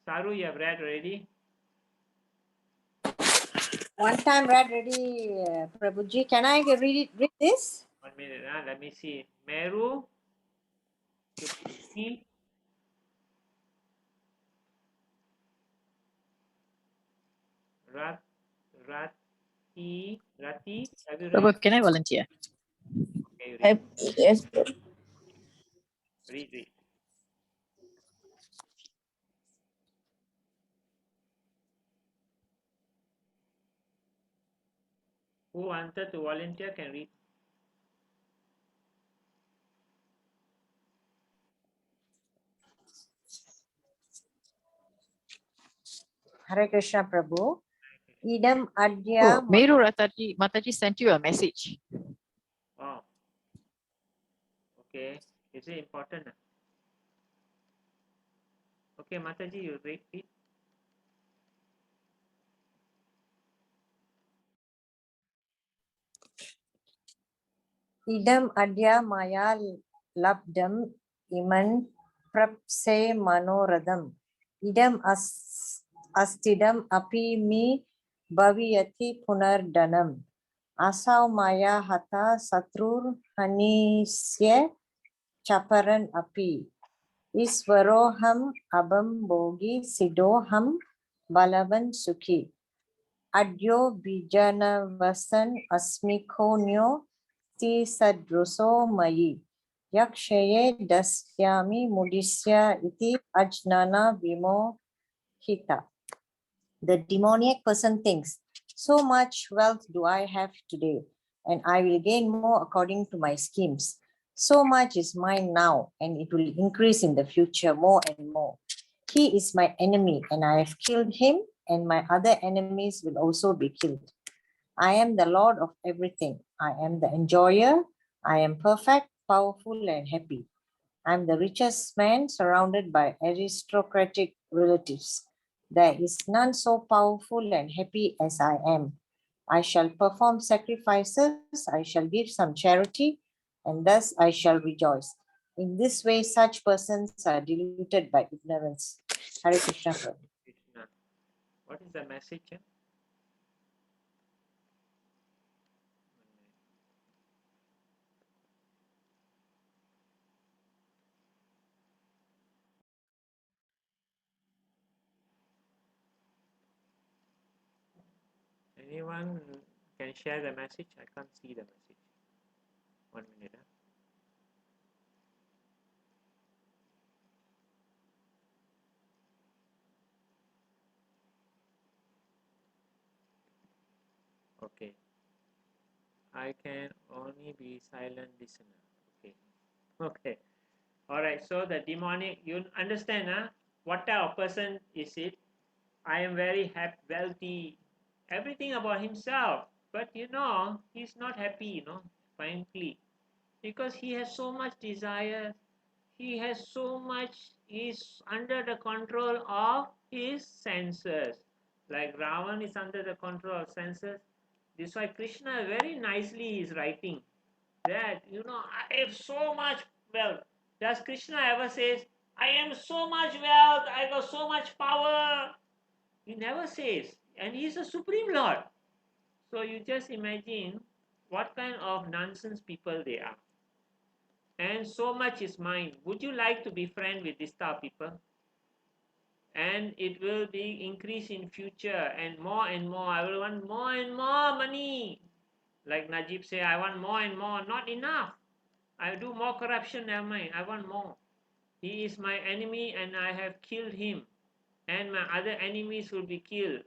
Speaker 1: Saru, you have read already?
Speaker 4: One time read ready, Prabhuji. Can I read this?
Speaker 1: 1 minute. Let me see. Meru, Shubhi, Rati. Have you read?
Speaker 2: Can I volunteer?
Speaker 1: Okay, read.
Speaker 6: Yes.
Speaker 1: Read. Who wanted to volunteer can read.
Speaker 4: Hare Krishna, Prabhu. Idam adya.
Speaker 2: Meru Mataji sent you a message.
Speaker 1: Oh. Okay. Is it important? Okay, Mataji, you read it.
Speaker 4: Idam adya maya labdam iman prapse manoradam. Idam astidam api mi bhaviyati punardanam. Asau maya hata satrur hanisya chaparan api. Isvaroham abam bogi sidoham balavan sukhi. Adyo bijanavasan asmikonyo ti sadruso mayi. Yaksheye dasyami mudisya iti ajnana vimohita. The demoniac person thinks, so much wealth do I have today, and I will gain more according to my schemes. So much is mine now, and it will increase in the future more and more. He is my enemy, and I have killed him, and my other enemies will also be killed. I am the Lord of everything. I am the enjoyer. I am perfect, powerful, and happy. I am the richest man surrounded by aristocratic relatives. There is none so powerful and happy as I am. I shall perform sacrifices, I shall give some charity, and thus I shall rejoice. In this way, such persons are deluded by ignorance. Hare Krishna. Prabhu.
Speaker 1: Krishna. What is the message? Anyone can share the message? I can't see the message. 1 minute. Okay. I can only be silent listener. Okay. Okay. All right. So the demonic, you understand, huh? What type of person is it? I am very happy, wealthy, everything about himself. But he's not happy, frankly, because he has so much desire. He has so much, he's under the control of his senses. Like Ravan is under the control of senses. This is why Krishna very nicely is writing that, I have so much wealth. Does Krishna ever says, I am so much wealth, I got so much power? He never says. And he is a supreme Lord. So you just imagine what kind of nonsense people they are. And so much is mine. Would you like to be friend with this type of people? And it will be increase in future and more and more. I will want more and more money. Like Najib say, I want more and more. Not enough. I do more corruption, never mind. I want more. He is my enemy and I have killed him. And my other enemies will be killed.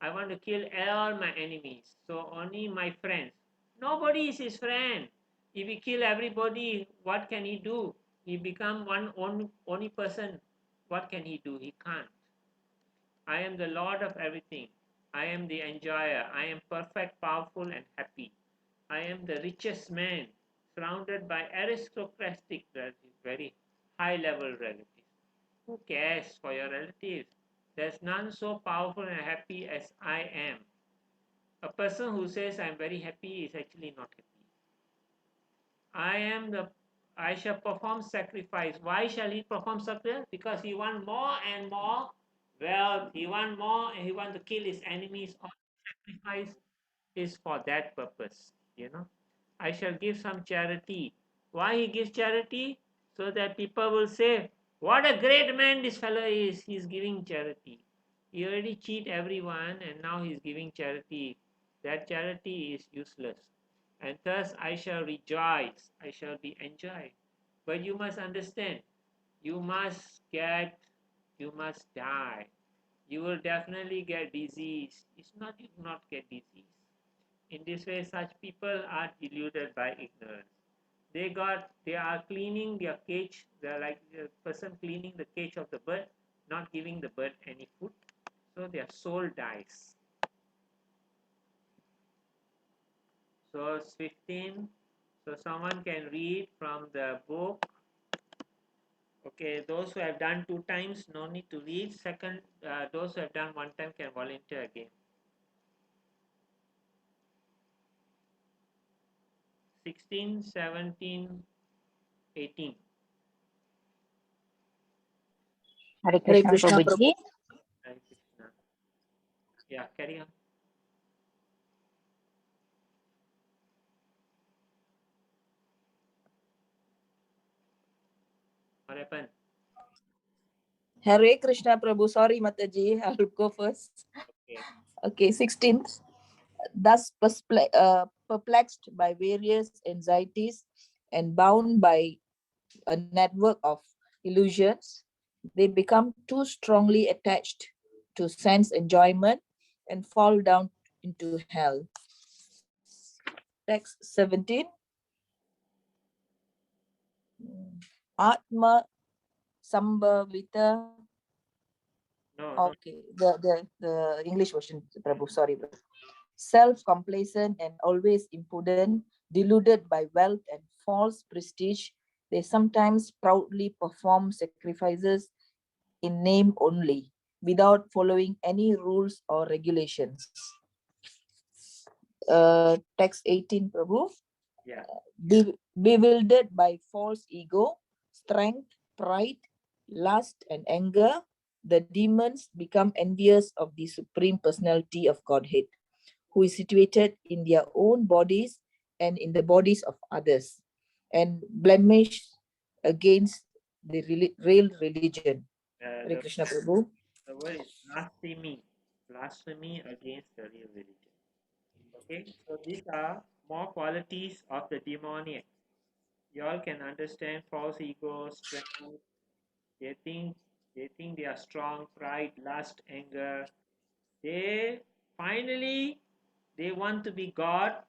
Speaker 1: I want to kill all my enemies. So only my friends. Nobody is his friend. If he kill everybody, what can he do? He become only person. What can he do? He can't. I am the Lord of everything. I am the enjoyer. I am perfect, powerful, and happy. I am the richest man, surrounded by aristocratic relatives, very high level relatives. Who cares for your relatives? There's none so powerful and happy as I am. A person who says I'm very happy is actually not happy. I shall perform sacrifice. Why shall he perform sacrifice? Because he want more and more wealth. He want more and he want to kill his enemies. All sacrifice is for that purpose. I shall give some charity. Why he gives charity? So that people will say, what a great man this fellow is. He's giving charity. He already cheat everyone and now he's giving charity. That charity is useless. And thus I shall rejoice. I shall be enjoyed. But you must understand, you must die. You will definitely get disease. It's not you not get disease. In this way, such people are deluded by ignorance. They are cleaning their cage. They're like the person cleaning the cage of the bird, not giving the bird any food. So their soul dies. So it's 15. So someone can read from the book. Okay, those who have done 2 times, no need to read. Second, those who have done 1 time can volunteer again. 16, 17, 18.
Speaker 3: Hare
Speaker 6: Hare
Speaker 3: Krishna,
Speaker 6: Krishna, Prabhu.
Speaker 3: Prabhuji.
Speaker 1: Hare Krishna. Yeah, carry on. What happened?
Speaker 6: Hare Krishna, Prabhu. Sorry, Mataji. I'll go first.
Speaker 1: Okay.
Speaker 6: Okay, 16th. Thus perplexed by various anxieties and bound by a network of illusions, they become too strongly attached to sense enjoyment and fall down into hell. Text 17. Atma Sambhavita
Speaker 1: No.
Speaker 6: Okay, the English version, Prabhu. Sorry, Prabhu. Self-complacent and always impudent, deluded by wealth and false prestige, they sometimes proudly perform sacrifices in name only, without following any rules or regulations. Text 18, Prabhu.
Speaker 1: Yeah.
Speaker 6: Bewildered by false ego, strength, pride, lust, and anger, the demons become envious of the Supreme Personality of Godhead, who is situated in their own bodies and in the bodies of others, and blemish against the real religion. Hare
Speaker 1: The,
Speaker 6: Krishna Prabhu.
Speaker 1: the word is blasphemy against the real religion. Okay, so these are more qualities of the demoniac. You all can understand false ego, strength. They think they are strong, pride, lust, anger. They finally they want to be God,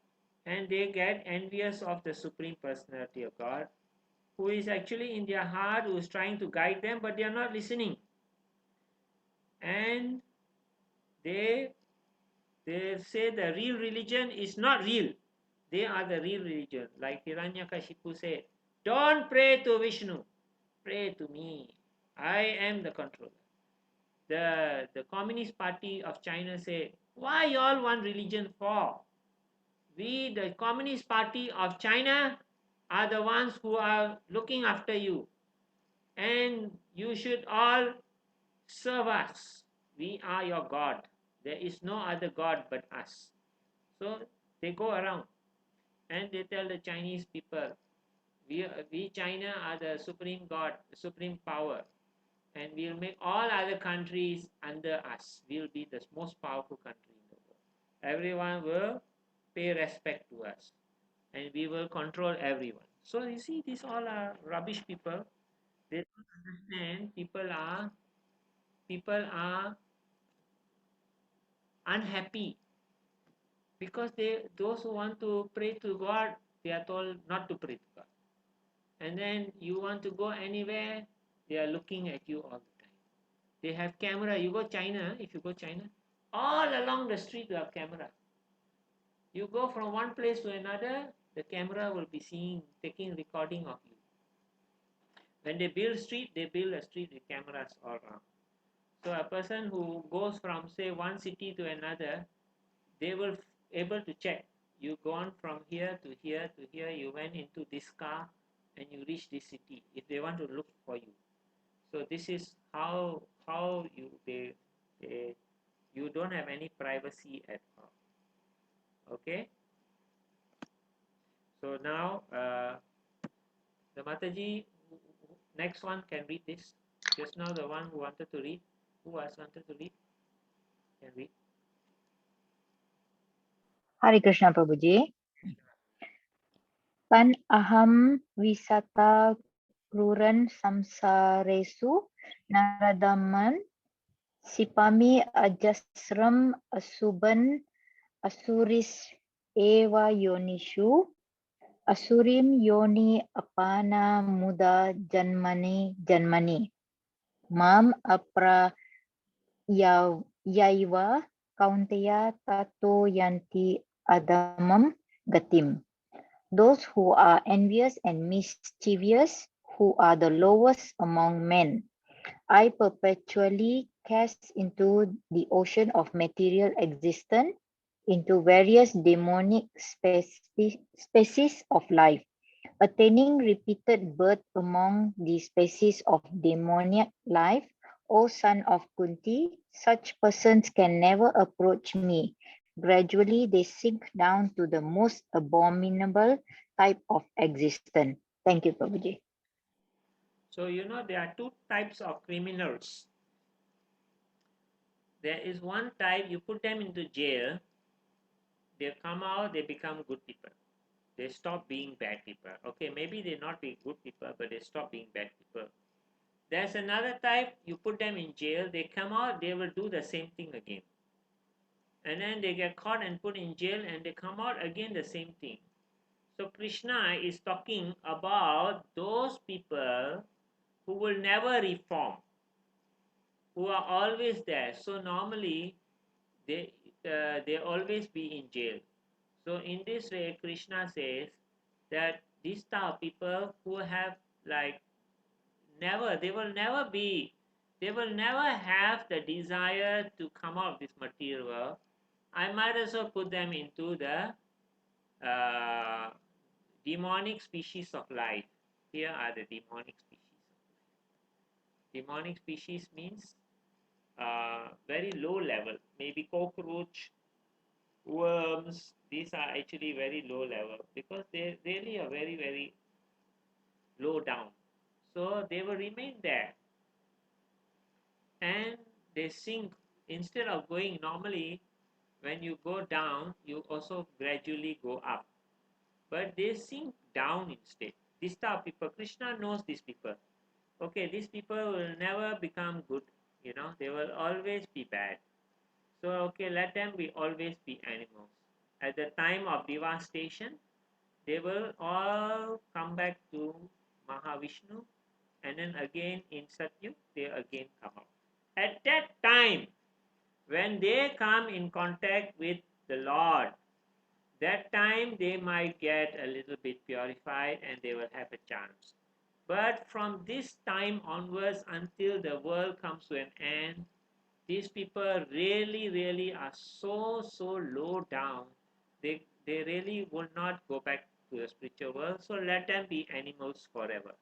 Speaker 1: and they get envious of the Supreme Personality of God, who is actually in their heart, who is trying to guide them, but they are not listening. And they they say the real religion is not real. They are the real religion. Like Hiranyakashipu said, don't pray to Vishnu, pray to me. I am the controller. The Communist Party of China said, why you all want religion for? We, the Communist Party of China, are the ones who are looking after you. And you should all serve us. We are your God. There is no other God but us. So they go around and they tell the Chinese people, we China are the supreme God, the supreme power, and we'll make all other countries under us. We'll be the most powerful country in the world. Everyone will pay respect to us, and we will control everyone. So you see, these all are rubbish people. They don't understand people are unhappy because those who want to pray to God, they are told not to pray to God. And then you want to go anywhere, they are looking at you all the time. They have camera. You go China, if you go China, all along the street you have camera. You go from one place to another, the camera will be taking recording of you. When they build a street with cameras all around. So a person who goes from say one city to another, they will able to check. You gone from here to here to here, you went into this car and you reach this city if they want to look for you. So this is how they you don't have any privacy at all. Okay. So now the Mataji, next one can read this. Just now the one who wanted to read, who has wanted to read, can read.
Speaker 3: Hare Krishna Prabhuji. Pan aham visata kruran samsaresu naradaman sipami ajasram asuban asuris eva yonishu asurim yoni apana muda janmani mam apra yaiva kaunteya tato yanti adamam gatim. Those who are envious and mischievous, who are the lowest among men, I perpetually cast into the ocean of material existence, into various demonic species of life, attaining repeated birth among the species of demoniac life. O son of Kunti, such persons can never approach me. Gradually, they sink down to the most abominable type of existence. Thank you, Prabhuji.
Speaker 1: So there are two types of criminals. There is one type, you put them into jail, they come out, they become good people. They stop being bad people. Okay, maybe they not be good people, but they stop being bad people. There's another type, you put them in jail, they come out, they will do the same thing again. And then they get caught and put in jail and they come out again the same thing. So Krishna is talking about those people who will never reform. who are always there. So normally they always be in jail. So in this way, Krishna says that these type of people who have like never, they will never have the desire to come out of this material world. I might as well put them into the demonic species of life. Here are the demonic species. Demonic species means very low level, maybe cockroach, worms. These are actually very low level because they really are very, very low down. So they will remain there and they sink instead of going normally. When you go down, you also gradually go up, but they sink down instead. This type of people, Krishna knows these people. Okay, these people will never become good, they will always be bad. So okay, let them be always be animals. At the time of devastation, they will all come back to Mahavishnu, and then again in Satyug they again come out. At that time, when they come in contact with the Lord, that time they might get a little bit purified and they will have a chance. But from this time onwards until the world comes to an end, these people really, really are so, so low down. They really will not go back to the spiritual world. So let them be animals forever.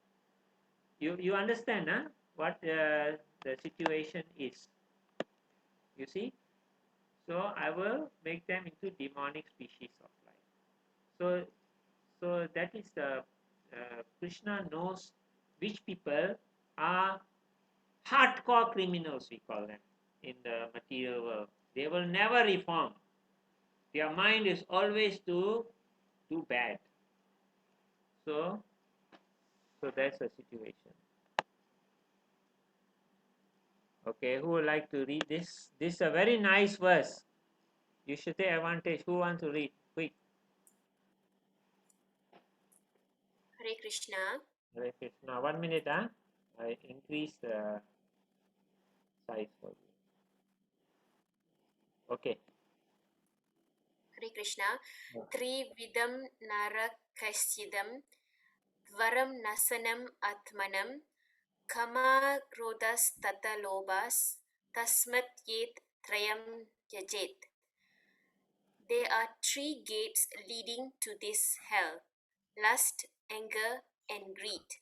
Speaker 1: You understand, huh? What the situation is. You see? So I will make them into demonic species of life. So that is the Krishna knows which people are hardcore criminals, we call them, in the material world. They will never reform. Their mind is always to do bad. So that's the situation. Okay, who would like to read this? This is a very nice verse. You should take advantage. Who wants to read? Quick.
Speaker 8: Hare Krishna.
Speaker 1: Hare Krishna. 1 minute, huh? I increase the size for you. Okay.
Speaker 8: Hare Krishna. Trividam narakashidam dvaram nasanam atmanam kama krodas tata lobas tasmat yet trayam yajet. There are 3 gates leading to this hell: lust, anger, and greed.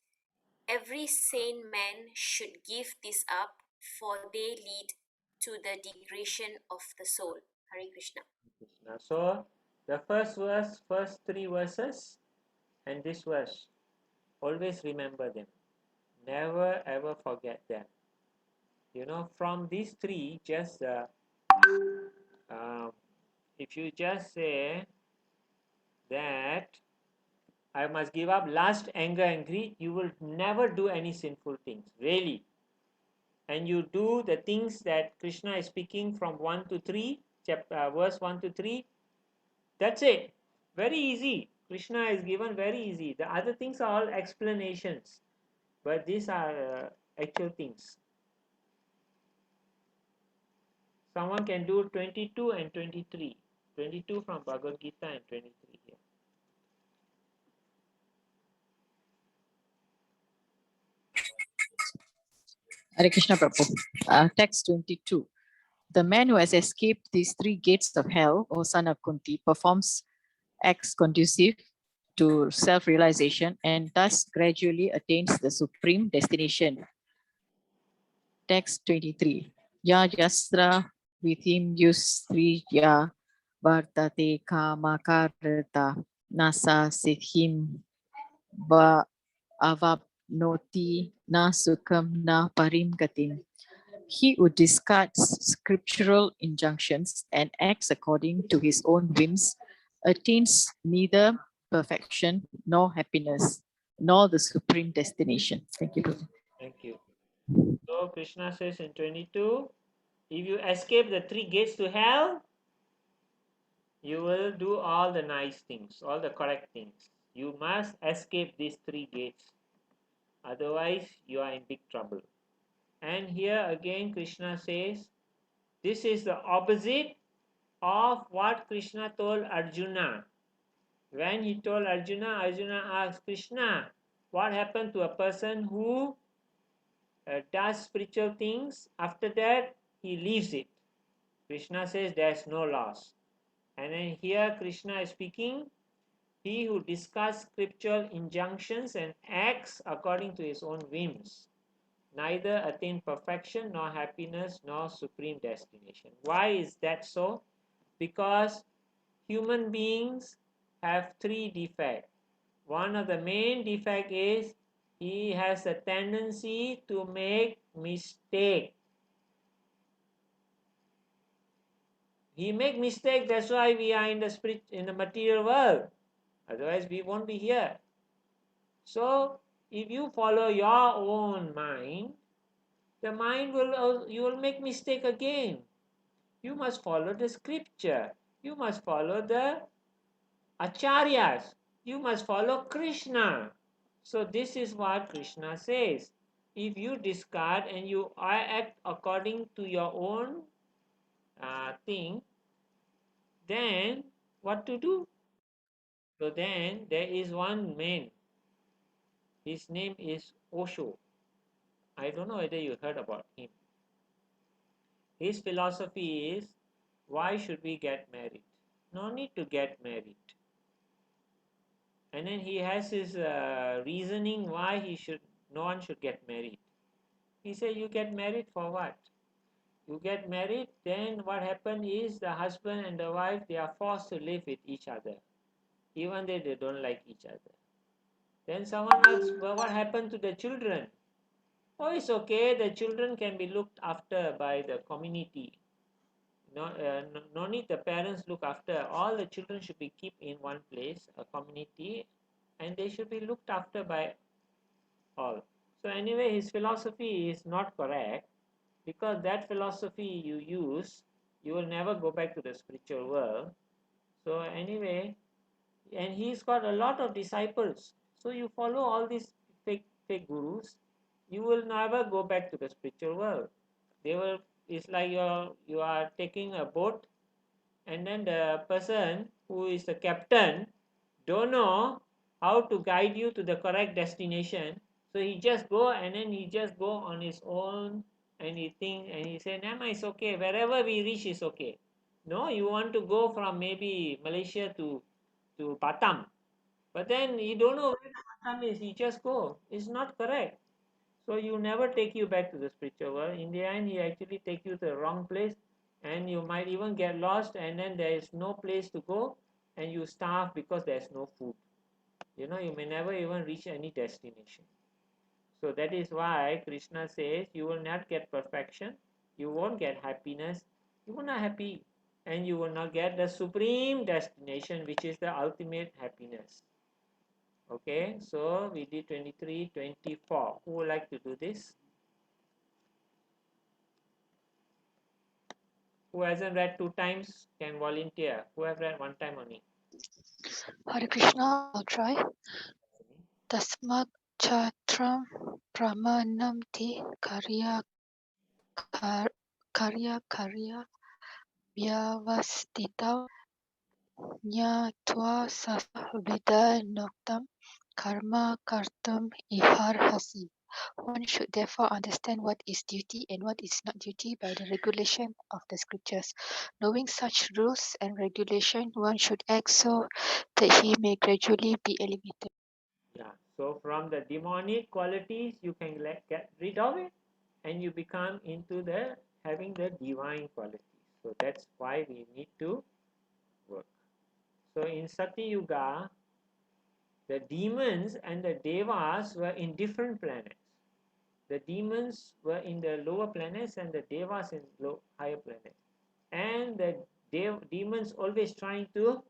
Speaker 8: Every sane man should give this up, for they lead to the degradation of the soul. Hare Krishna.
Speaker 1: Krishna. So the first verse, first 3 verses, and this verse, always remember them. Never ever forget them. From these 3, just um, if you just say that I must give up lust, anger, and greed, you will never do any sinful things, really. And you do the things that Krishna is speaking from 1 to 3, verse 1 to 3. That's it. Very easy. Krishna is given very easy. The other things are all explanations, but these are actual things. Someone can do 22 and 23. 22 from Bhagavad Gita and 23 here.
Speaker 2: Hare Krishna Prabhu. Text 22. The man who has escaped these 3 gates of hell, O son of Kunti, performs acts conducive to self-realization and thus gradually attains the supreme destination. Text 23. Ya yastra vithim yusriya vartate kamakarta nasa siddhim va avapnoti na sukham na parim gatim. He who discards scriptural injunctions and acts according to his own whims attains neither perfection nor happiness, nor the supreme destination. Thank you.
Speaker 1: Thank you. So Krishna says in 22, if you escape the 3 gates to hell, you will do all the nice things, all the correct things. You must escape these 3 gates. Otherwise, you are in big trouble. And here again Krishna says, this is the opposite of what Krishna told Arjuna. When he told Arjuna, Arjuna asked Krishna, what happened to a person who does spiritual things, after that he leaves it? Krishna says there's no loss. And then here Krishna is speaking, he who discards scriptural injunctions and acts according to his own whims neither attain perfection nor happiness nor supreme destination. Why is that so? Because human beings have three defects. One of the main defect is he has a tendency to make mistake. He make mistake, that's why we are in the material world. Otherwise we won't be here. So if you follow your own mind, the mind will, you will make mistake again. You must follow the scripture. You must follow the acharyas. You must follow Krishna. So this is what Krishna says. If you discard and you act according to your own thing, then what to do? So then there is one man. His name is Osho. I don't know whether you heard about him. His philosophy is, why should we get married? No need to get married. And then he has his reasoning why no one should get married. He said, you get married for what? You get married, then what happens is the husband and the wife, they are forced to live with each other, even though they don't like each other. Then someone asks, well, what happened to the children? Oh, it's okay, the children can be looked after by the community. No need the parents look after. All the children should be kept in one place, a community, and they should be looked after by all. So anyway, his philosophy is not correct, because that philosophy you use, you will never go back to the spiritual world. So anyway, and he's got a lot of disciples. So you follow all these fake gurus, you will never go back to the spiritual world. It's like you are taking a boat, and then the person who is the captain don't know how to guide you to the correct destination, so he just go, and then he just go on his own, and he think, and he say, Nama, it's okay, wherever we reach is okay. No, you want to go from maybe Malaysia to Batam, but then you don't know where Batam is, you just go. It's not correct. So you never take you back to the spiritual world. In the end, he actually take you to the wrong place, and you might even get lost, and then there is no place to go, and you starve because there's no food. You may never even reach any destination. So that is why Krishna says you will not get perfection, you won't get happiness, you will not happy, and you will not get the supreme destination, which is the ultimate happiness. Okay, so we did 23, 24. Who would like to do this? Who hasn't read 2 times can volunteer. Who have read 1 time only?
Speaker 7: Hare Krishna, I'll try. Tasmat Chatram Pramanamti Karya Vyavastita Nyatva Sasa Vida Noktam Karma Kartam Iharhasi. One should therefore understand what is duty and what is not duty by the regulation of the scriptures. Knowing such rules and regulation, one should act so that he may gradually be elevated.
Speaker 1: Yeah. So from the demonic qualities, you can get rid of it, and you become into the having the divine qualities. So that's why we need to work. So in Sati Yuga, the demons and the devas were in different planets. The demons were in the lower planets, and the devas in higher planets. And the demons always trying to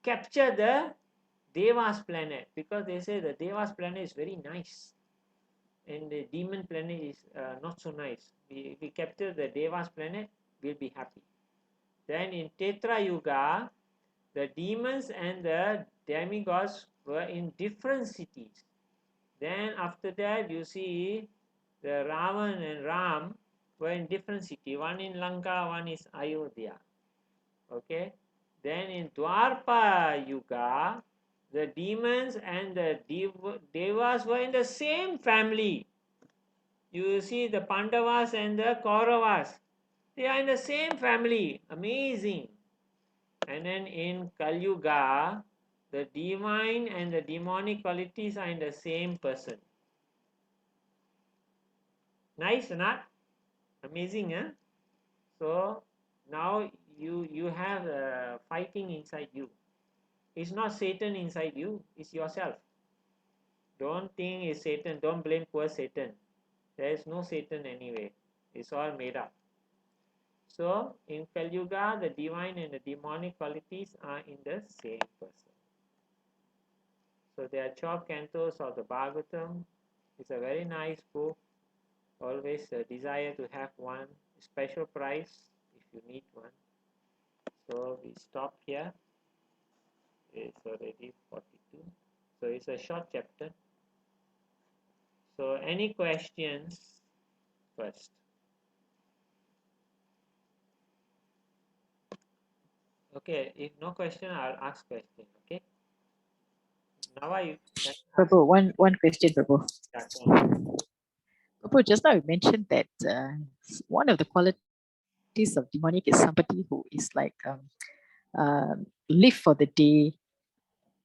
Speaker 1: capture the Deva's planet, because they say the Deva's planet is very nice and the demon planet is not so nice. If we capture the Deva's planet, we'll be happy. Then in Tetra Yuga, the demons and the demigods were in different cities. Then after that, you see the Ravan and Ram were in different cities. One in Lanka, one is Ayodhya. Okay. Then in Dwarpa Yuga, the demons and the devas were in the same family. You see the Pandavas and the Kauravas. They are in the same family. Amazing. And then in Kali Yuga, the divine and the demonic qualities are in the same person. Nice or not? Amazing, huh? So now you have fighting inside you. It's not Satan inside you, it's yourself. Don't think it's Satan. Don't blame poor Satan. There is no Satan anyway. It's all made up. So in Kali Yuga, the divine and the demonic qualities are in the same person. So there are 12 cantos of the Bhagavatam. It's a very nice book. Always a desire to have one. Special price if you need one. So we stop here. It's already 42. So it's a short chapter. So any questions first? Okay, if no question, I'll ask question. Okay. Now you can
Speaker 2: Prabhu, one question, Prabhu.
Speaker 1: start on.
Speaker 2: Prabhu, just now you mentioned that one of the qualities of demonic is somebody who is like live for the day.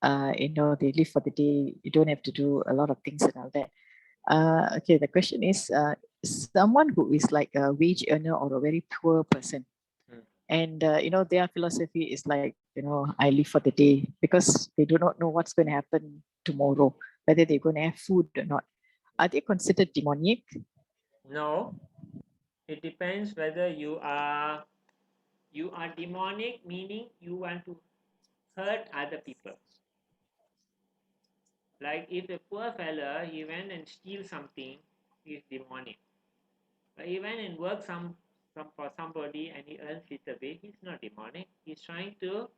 Speaker 2: They live for the day. You don't have to do a lot of things and all that. Okay, the question is someone who is like a wage earner or a very poor person. And their philosophy is like, I live for the day, because they do not know what's going to happen tomorrow, whether they're going to have food or not. Are they considered demonic?
Speaker 1: No, it depends whether you are demonic, meaning you want to hurt other people. Like if a poor fella, he went and steal something, he's demonic. But he went and worked some for somebody and he earns little bit, he's not demonic. He's trying to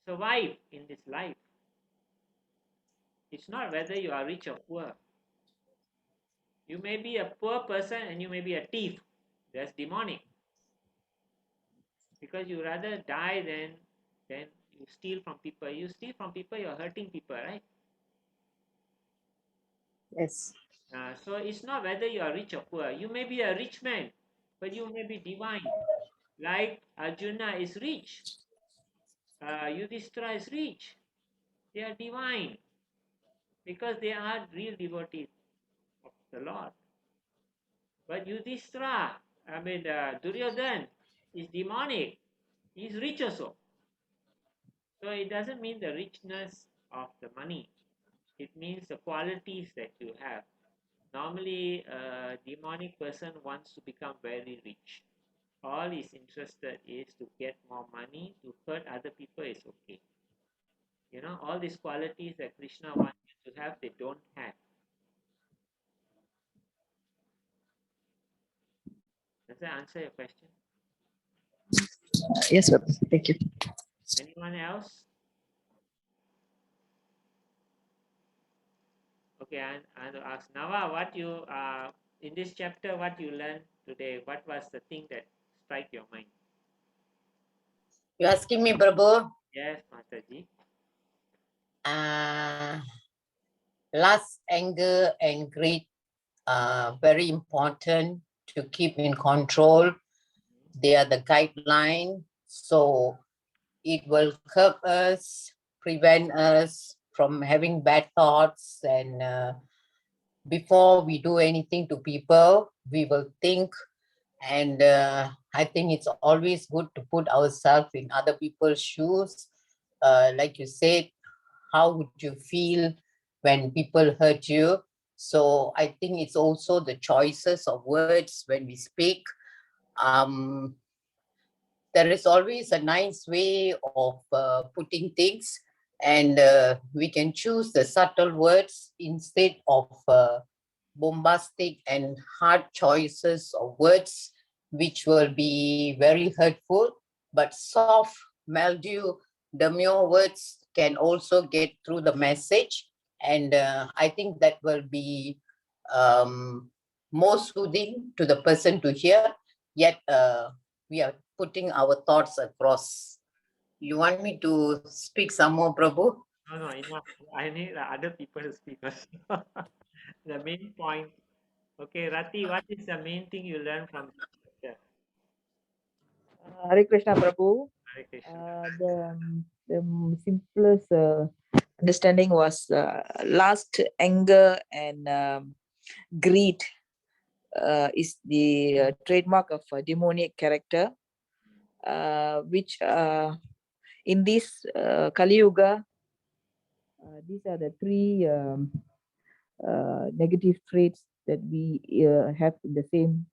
Speaker 1: survive in this life. It's not whether you are rich or poor. You may be a poor person and you may be a thief. That's demonic. Because you rather die than you steal from people. You steal from people, you're hurting people, right?
Speaker 2: Yes.
Speaker 1: So it's not whether you are rich or poor. You may be a rich man, but you may be divine. Like Arjuna is rich. Yudhishthira is rich. They are divine because they are real devotees of the Lord. But Yudhishthira, Duryodhan is demonic. He's rich also. So it doesn't mean the richness of the money. It means the qualities that you have. Normally, a demonic person wants to become very rich. All he's interested is to get more money. To hurt other people is okay. All these qualities that Krishna wants you to have, they don't have. Does that answer your question?
Speaker 2: Yes, Prabhu. Thank you.
Speaker 1: Anyone else? Okay, and to ask Nava, what you in this chapter, what you learned today? What was the thing that strike your mind?
Speaker 5: You asking me, Prabhu?
Speaker 1: Yes, Mataji.
Speaker 5: Lust, anger, and greed are very important to keep in control. They are the guideline. So it will curb us, prevent us from having bad thoughts. And before we do anything to people, we will think. And I think it's always good to put ourselves in other people's shoes. Like you said, how would you feel when people hurt you? So I think it's also the choices of words when we speak. There is always a nice way of putting things, and we can choose the subtle words instead of bombastic and hard choices of words, which will be very hurtful. But soft, mildew, demure words can also get through the message, and I think that will be more soothing to the person to hear, yet we are putting our thoughts across. You want me to speak some more, Prabhu?
Speaker 1: No, enough. I need other people to speak also. The main point. Okay, Rati, what is the main thing you learn from this chapter?
Speaker 6: Hare Krishna Prabhu.
Speaker 1: Hare Krishna.
Speaker 6: The simplest understanding was lust, anger, and greed is the trademark of a demonic character, which in this Kali Yuga, these are the three negative traits that we have in the same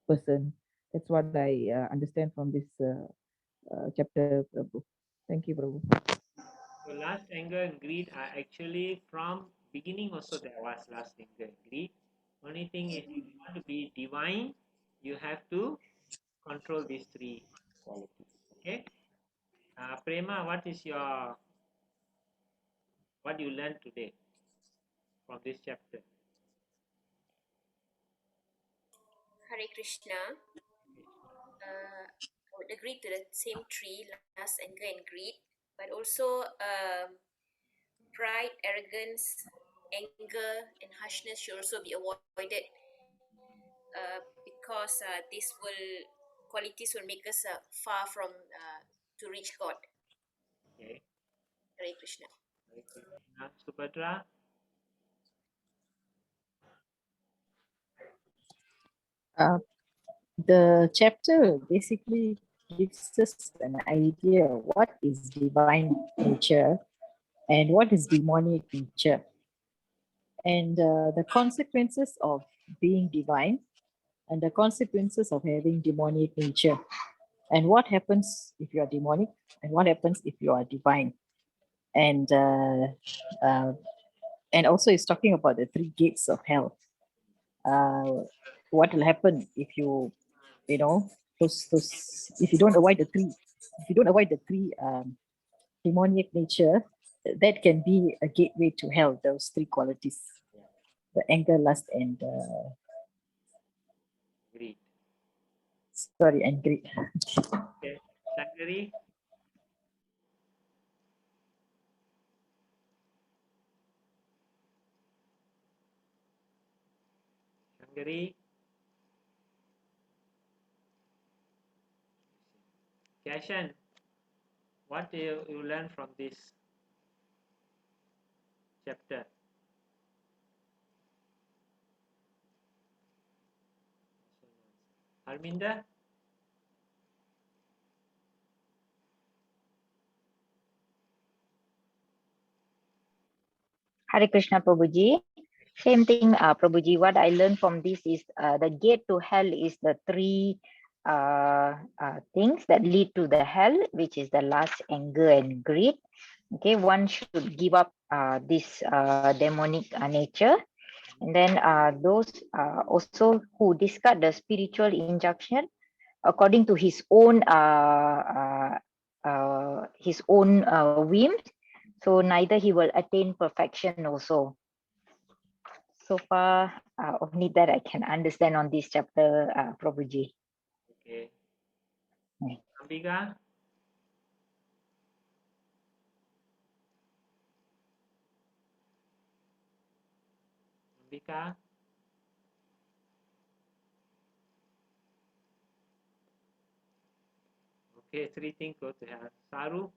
Speaker 6: person. That's what I understand from this chapter, Prabhu. Thank you, Prabhu.
Speaker 1: So lust, anger, and greed are actually from beginning also there was lust, anger, and greed. Only thing is, if you want to be divine, you have to control these three qualities. Okay. Prema, what you learned today from this chapter?
Speaker 8: Hare Krishna. I would agree to the same three, lust, anger, and greed, but also pride, arrogance, anger, and harshness should also be avoided because these qualities will make us far from to reach God.
Speaker 1: Okay.
Speaker 8: Hare Krishna.
Speaker 1: Hare Krishna. Subhadra.
Speaker 2: The chapter basically gives us an idea of what is divine nature and what is demonic nature, and the consequences of being divine and the consequences of having demonic nature, and what happens if you are demonic and what happens if you are divine. And uh, and also it's talking about the three gates of hell. What will happen if you know those if you don't avoid the three demoniac nature, that can be a gateway to hell, those three qualities: the anger, lust, and
Speaker 1: Greed.
Speaker 2: sorry, and greed.
Speaker 1: Okay. Shangari. Shangari. Kashan, what do you learn from this chapter? Arminda?
Speaker 3: Hare Krishna Prabhuji. Same thing, Prabhuji. What I learned from this is the gate to hell is the three things that lead to the hell, which is the lust, anger, and greed. Okay, one should give up this demonic nature. And then those also who discard the spiritual injunction according to his own whims, so neither he will attain perfection also. So far, only that I can understand on this chapter, Prabhuji.
Speaker 1: Okay.
Speaker 3: Right.
Speaker 1: Ambika? Ambika? Okay, three things go to hell. Saru?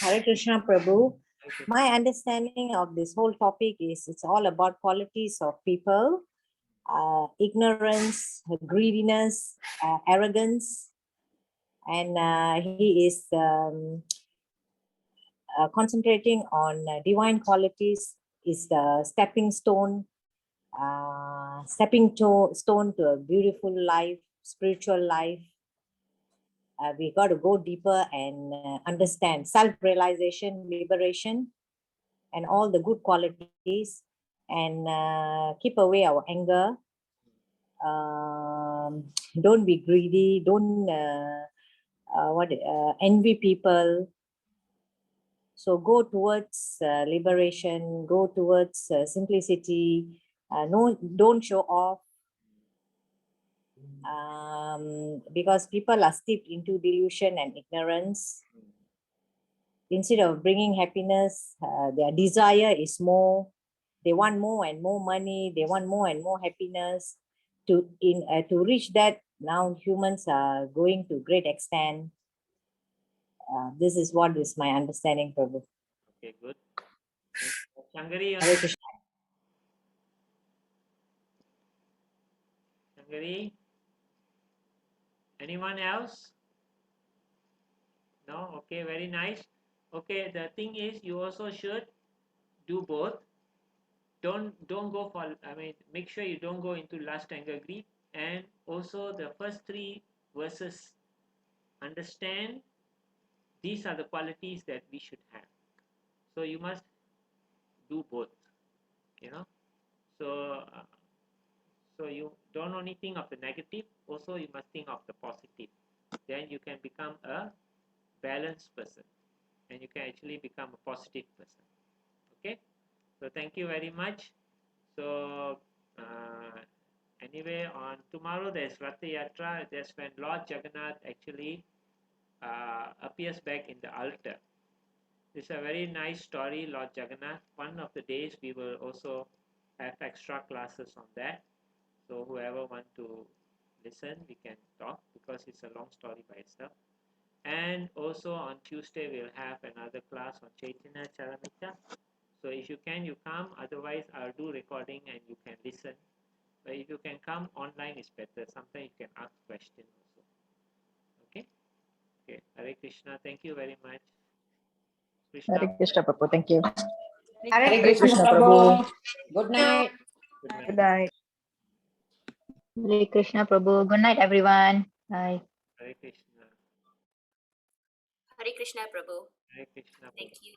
Speaker 4: Hare Krishna Prabhu.
Speaker 1: Okay.
Speaker 4: My understanding of this whole topic is it's all about qualities of people, ignorance, greediness, arrogance, and he is concentrating on divine qualities is the stone to a beautiful life, spiritual life. We got to go deeper and understand self-realization, liberation, and all the good qualities, and keep away our anger. Don't be greedy. Don't envy people. So go towards liberation, go towards simplicity. No, don't show off. Because people are steeped into delusion and ignorance. Instead of bringing happiness, their desire is more. They want more and more money. They want more and more happiness. To reach that, now humans are going to great extent. This is what is my understanding, Prabhu.
Speaker 1: Okay, good. Shangari,
Speaker 4: Hare Krishna.
Speaker 1: Shangari, anyone else? No? Okay, very nice. Okay, the thing is, you also should do both. Don't go for, I mean, make sure you don't go into lust, anger, greed. And also the first 3 verses, understand these are the qualities that we should have. So you must do both, you know. So so you don't only think of the negative, also you must think of the positive. Then you can become a balanced person, and you can actually become a positive person. Okay, so thank you very much. So anyway, on tomorrow there's Ratha Yatra. That's when Lord Jagannath actually appears back in the altar. It's a very nice story, Lord Jagannath. One of the days we will also have extra classes on that. So whoever want to listen, we can talk, because it's a long story by itself. And also on Tuesday we'll have another class on Chaitanya Charamita. So if you can, you come. Otherwise, I'll do recording and you can listen. But if you can come online, it's better. Sometimes you can ask questions also. Okay. Okay. Hare Krishna. Thank you very much. Krishna.
Speaker 2: Hare Krishna, Prabhu. Thank you.
Speaker 5: Hare
Speaker 2: Krishna,
Speaker 5: Krishna,
Speaker 2: Prabhu.
Speaker 5: Prabhu. Good night.
Speaker 1: Good night.
Speaker 6: Good night.
Speaker 3: Hare Krishna Prabhu. Good night, everyone. Bye.
Speaker 1: Hare Krishna.
Speaker 8: Hare Krishna Prabhu.
Speaker 1: Hare Krishna.
Speaker 8: Thank you.